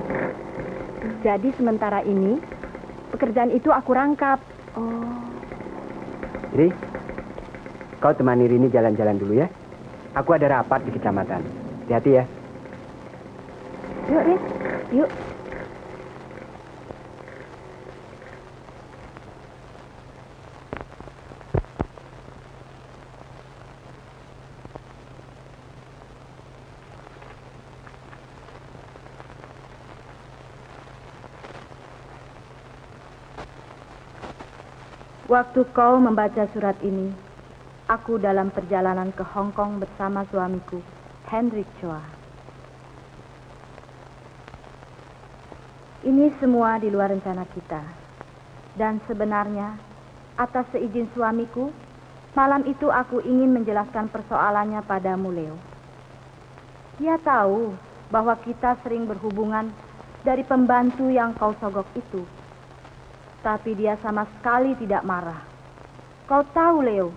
Jadi sementara ini, pekerjaan itu aku rangkap. Ri, kau temani Rini jalan-jalan dulu ya. Aku ada rapat di kecamatan. Hati-hati ya. Yuk, Rin. Yuk. Waktu kau membaca surat ini, aku dalam perjalanan ke Hong Kong bersama suamiku, Hendrik Chua. Ini semua di luar rencana kita. Dan sebenarnya, atas seizin suamiku, malam itu aku ingin menjelaskan persoalannya padamu, Leo. Dia tahu bahwa kita sering berhubungan dari pembantu yang kau sogok itu. Tapi dia sama sekali tidak marah. Kau tahu, Leo,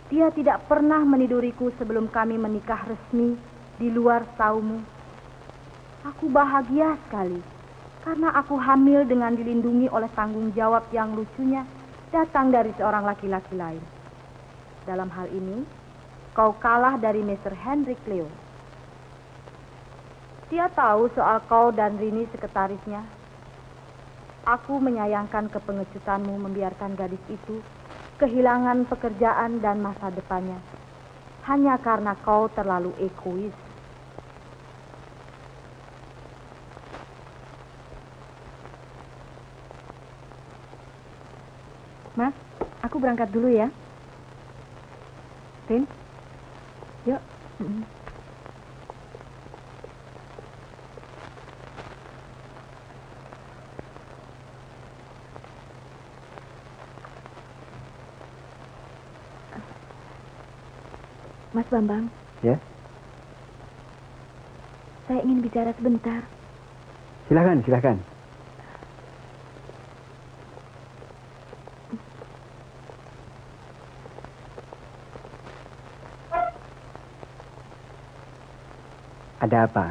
dia tidak pernah meniduriku sebelum kami menikah resmi di luar saumu. Aku bahagia sekali karena aku hamil dengan dilindungi oleh tanggung jawab yang lucunya datang dari seorang laki-laki lain. Dalam hal ini, kau kalah dari Mr. Hendrik, Leo. Dia tahu soal kau dan Rini sekretarisnya. Aku menyayangkan kepengecutanmu membiarkan gadis itu kehilangan pekerjaan dan masa depannya hanya karena kau terlalu egois. Mas, aku berangkat dulu ya. Rin, yuk. Mas Bambang. Ya? Saya ingin bicara sebentar. Silakan, silakan. Ada apa?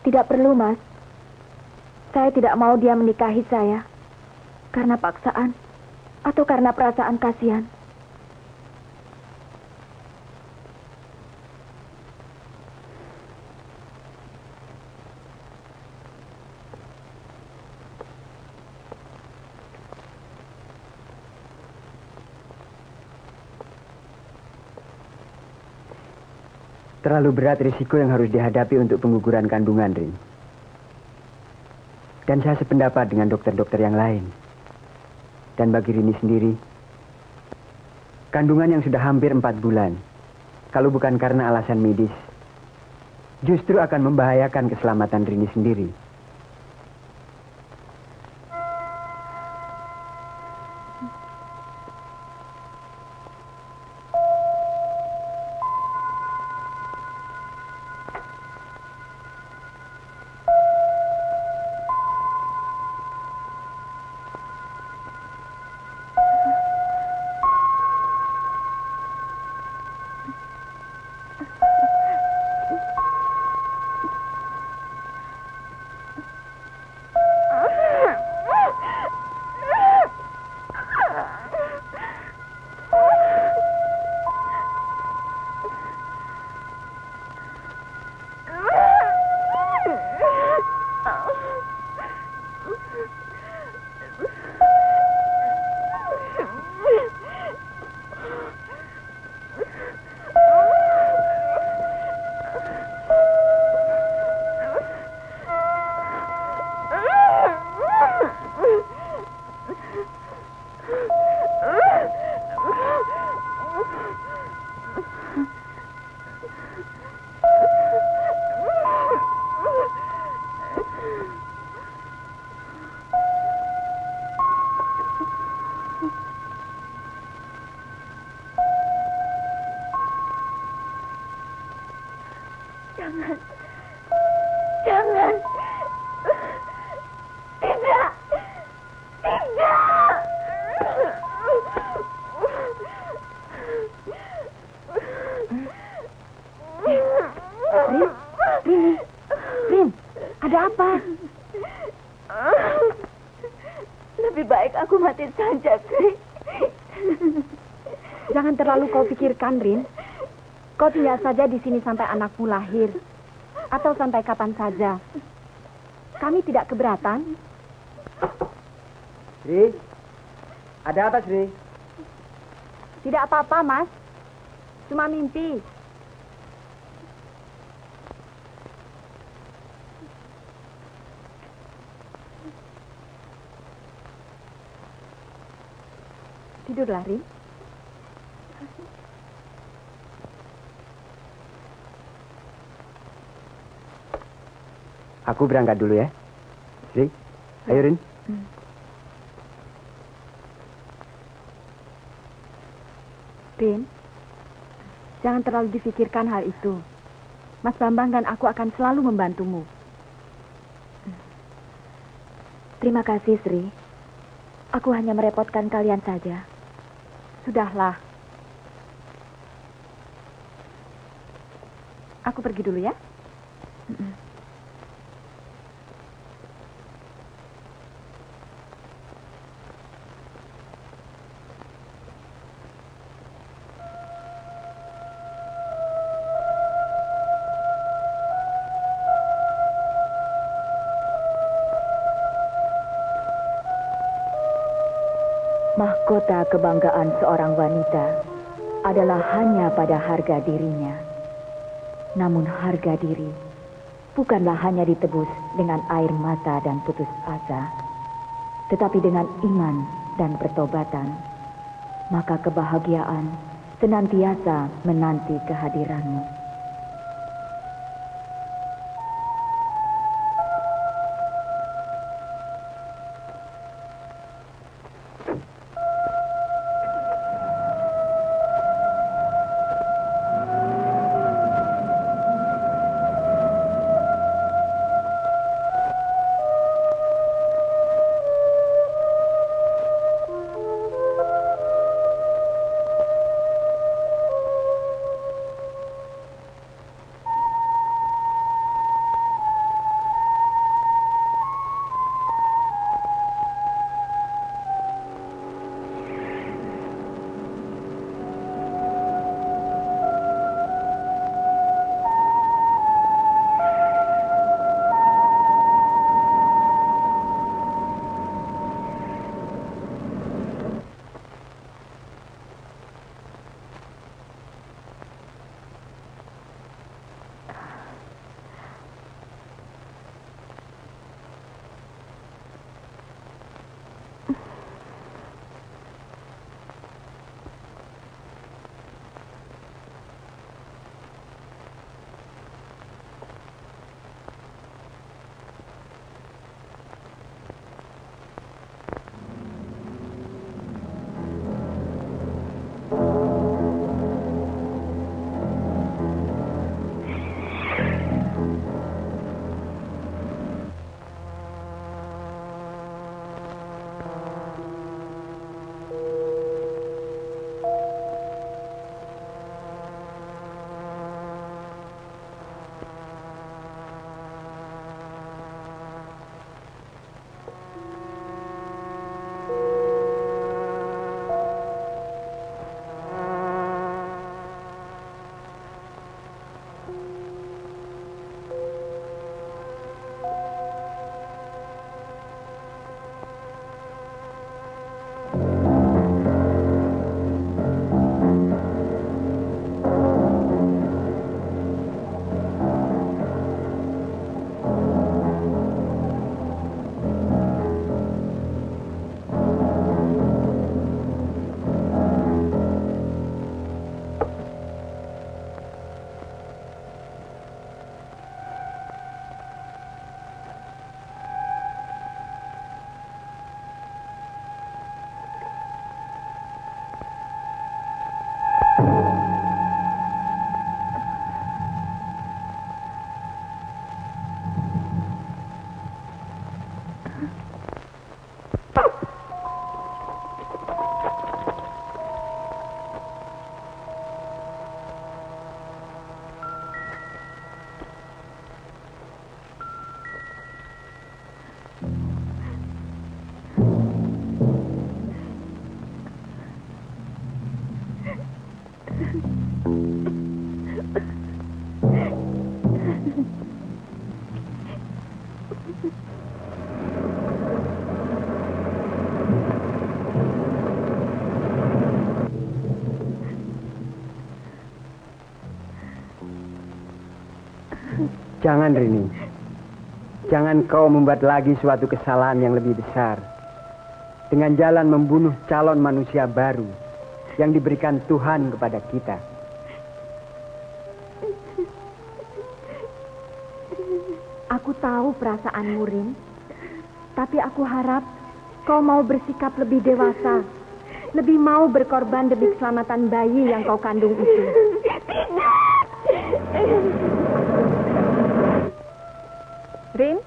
Tidak perlu, Mas. Saya tidak mau dia menikahi saya karena paksaan atau karena perasaan kasihan. Terlalu berat risiko yang harus dihadapi untuk pengguguran kandungan, Rin. Dan saya sependapat dengan dokter-dokter yang lain. Dan bagi Rini sendiri, kandungan yang sudah hampir 4 bulan, kalau bukan karena alasan medis, justru akan membahayakan keselamatan Rini sendiri. Jangan. Jangan. Tidak. Tidak. Rin, ada apa? Lebih baik aku mati saja, Tri. Jangan terlalu kau pikirkan, Rin. Kau tinggal saja di sini sampai anakmu lahir. Atau sampai kapan saja. Kami tidak keberatan. Sri, ada apa, Sri? Tidak apa-apa, Mas. Cuma mimpi. Tidurlah, Rin. Aku berangkat dulu ya. Sri, ayo Rin. Rin, jangan terlalu difikirkan hal itu. Mas Bambang dan aku akan selalu membantumu. Terima kasih, Sri. Aku hanya merepotkan kalian saja. Sudahlah. Aku pergi dulu ya. Mahkota kebanggaan seorang wanita adalah hanya pada harga dirinya. Namun harga diri bukanlah hanya ditebus dengan air mata dan putus asa, tetapi dengan iman dan pertobatan. Maka kebahagiaan senantiasa menanti kehadiranmu. Jangan, Rini. Jangan kau membuat lagi suatu kesalahan yang lebih besar. Dengan jalan membunuh calon manusia baru yang diberikan Tuhan kepada kita. Aku tahu perasaanmu, Rin. Tapi aku harap kau mau bersikap lebih dewasa. lebih mau berkorban demi keselamatan bayi yang kau kandung itu. Rin?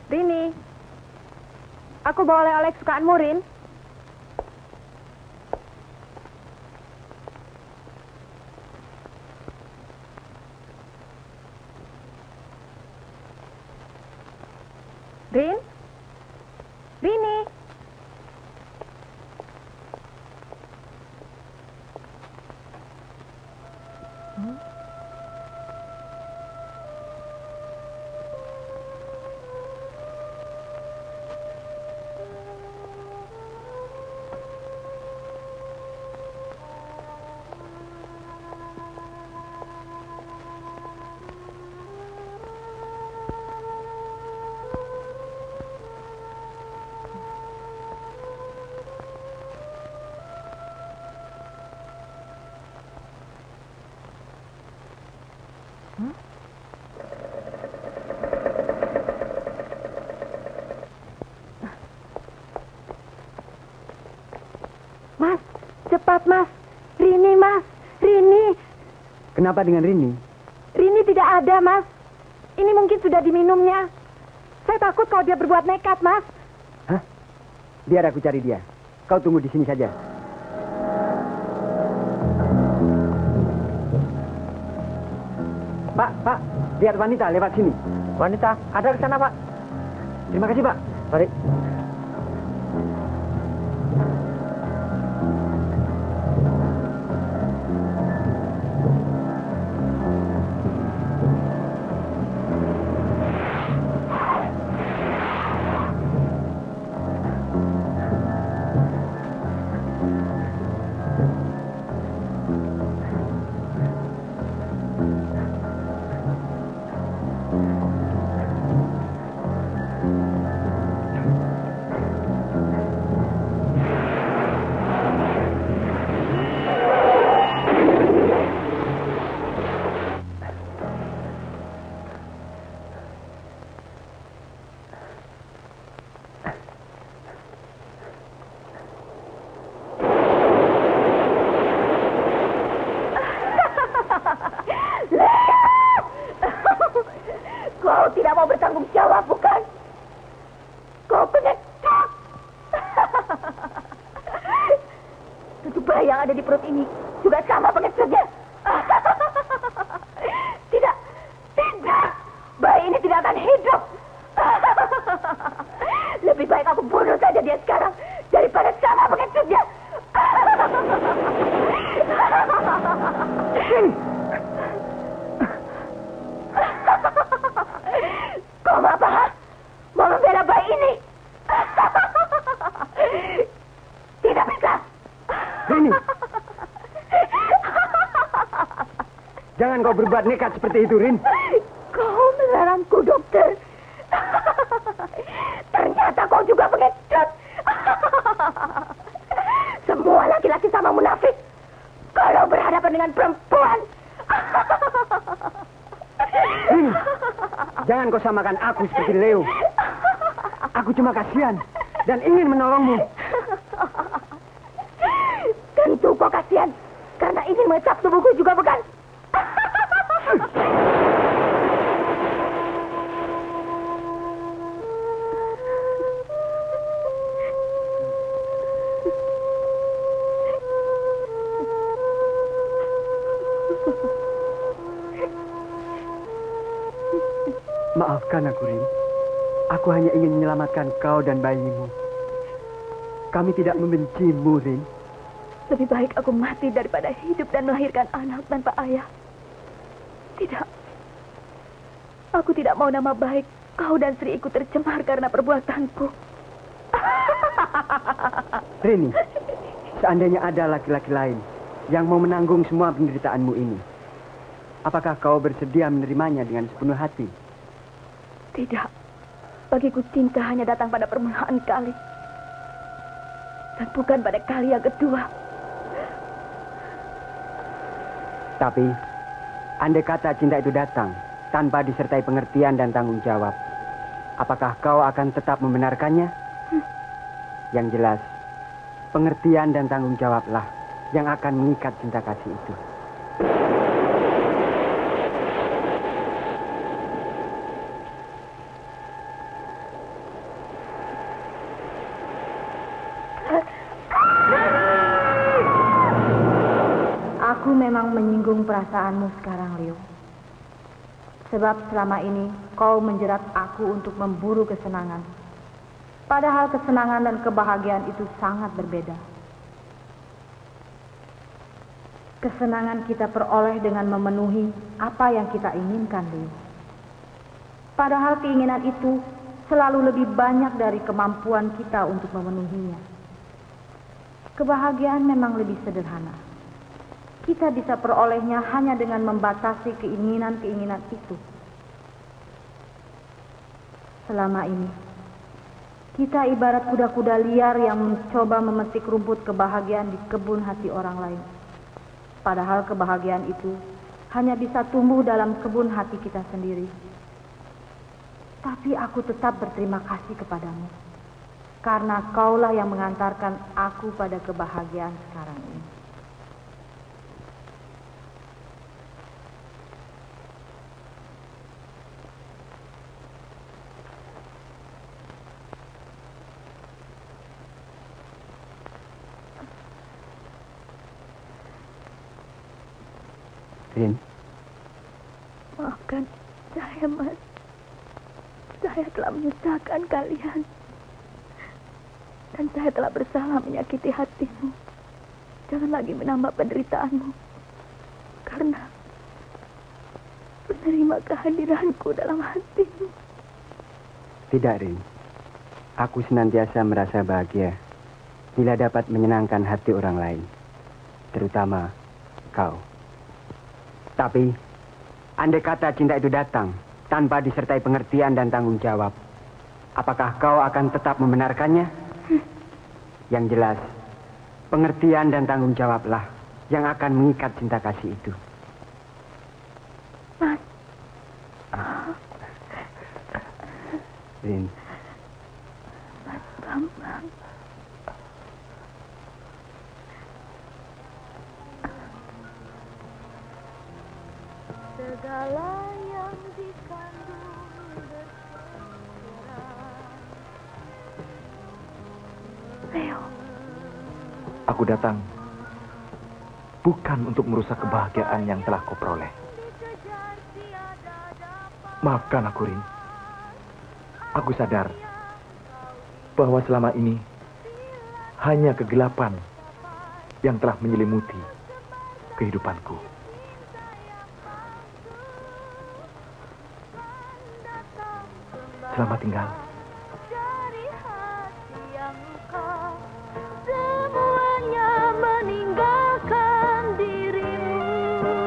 Rini? Aku bawa oleh-oleh kesukaanmu, Rin. Rin? Rini? Mas, cepat Mas. Rini, Mas. Rini. Kenapa dengan Rini? Rini tidak ada, Mas. Ini mungkin sudah diminumnya. Saya takut kalau dia berbuat nekat, Mas. Hah? Biar aku cari dia. Kau tunggu di sini saja. Pak, lihat wanita lewat sini. Wanita, ada ke sana, Pak. Terima kasih, Pak. Mari. Kau tidak mau bertanggung jawab, bukan? Kau pengecut. Tentu bayi yang ada di perut ini juga sama pengecutnya. Tidak. Bayi ini tidak akan hidup. Lebih baik aku bunuh saja dia sekarang daripada sama pengecutnya. Kau mau apa, ha? Mau membela bayi ini? Tidak bisa. Rini! Jangan kau berbuat nekat seperti itu, Rin. Kau melarangku, dokter. Ternyata kau juga pengecut. Semua laki-laki sama munafik. Kalau berhadapan dengan perempuan. Rin, jangan kau samakan aku seperti Leo. Aku cuma kasihan dan ingin menolongmu. Tentu kau kasihan karena ingin mengecap tubuhku juga, bukan? Maafkan aku, Rin. Aku hanya ingin menyelamatkan kau dan bayimu. Kami tidak membencimu, Rin. Lebih baik aku mati daripada hidup dan melahirkan anak tanpa ayah. Tidak. Aku tidak mau nama baik kau dan Sri ikut tercemar karena perbuatanku. Rini, seandainya ada laki-laki lain yang mau menanggung semua penderitaanmu ini, apakah kau bersedia menerimanya dengan sepenuh hati? Tidak. Bagiku cinta hanya datang pada permulaan kali. Dan bukan pada kali yang kedua. Tapi, andai kata cinta itu datang tanpa disertai pengertian dan tanggung jawab, apakah kau akan tetap membenarkannya? Yang jelas, pengertian dan tanggung jawablah yang akan mengikat cinta kasih itu. Aku memang menyinggung perasaanmu sekarang, Leo. Sebab selama ini kau menjerat aku untuk memburu kesenangan. Padahal kesenangan dan kebahagiaan itu sangat berbeda. Kesenangan kita peroleh dengan memenuhi apa yang kita inginkan, Leo. Padahal keinginan itu selalu lebih banyak dari kemampuan kita untuk memenuhinya. Kebahagiaan memang lebih sederhana. Kita bisa perolehnya hanya dengan membatasi keinginan-keinginan itu. Selama ini, kita ibarat kuda-kuda liar yang mencoba memetik rumput kebahagiaan di kebun hati orang lain. Padahal kebahagiaan itu hanya bisa tumbuh dalam kebun hati kita sendiri. Tapi aku tetap berterima kasih kepadamu, karena kaulah yang mengantarkan aku pada kebahagiaan sekarang ini. Rin, Maafkan saya, Mas. Saya telah menyusahkan kalian. Dan saya telah bersalah menyakiti hatimu. Jangan lagi menambah penderitaanmu. Karena menerima kehadiranku dalam hatimu. tidak Rin. Aku senantiasa merasa bahagia bila dapat menyenangkan hati orang lain. Terutama kau. Tapi, andai kata cinta itu datang tanpa disertai pengertian dan tanggung jawab, apakah kau akan tetap membenarkannya? Yang jelas, pengertian dan tanggung jawablah yang akan mengikat cinta kasih itu. Mas. Rin. Mas Bambang. Segala yang dikandung berkesuran. Leo. Aku datang bukan untuk merusak kebahagiaan yang telah kau peroleh. Maafkan aku, Rin. Aku sadar bahwa selama ini hanya kegelapan yang telah menyelimuti kehidupanku. Selamat tinggal. Semuanya meninggalkan dirimu.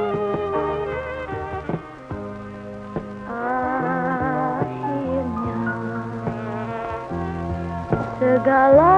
Akhirnya segala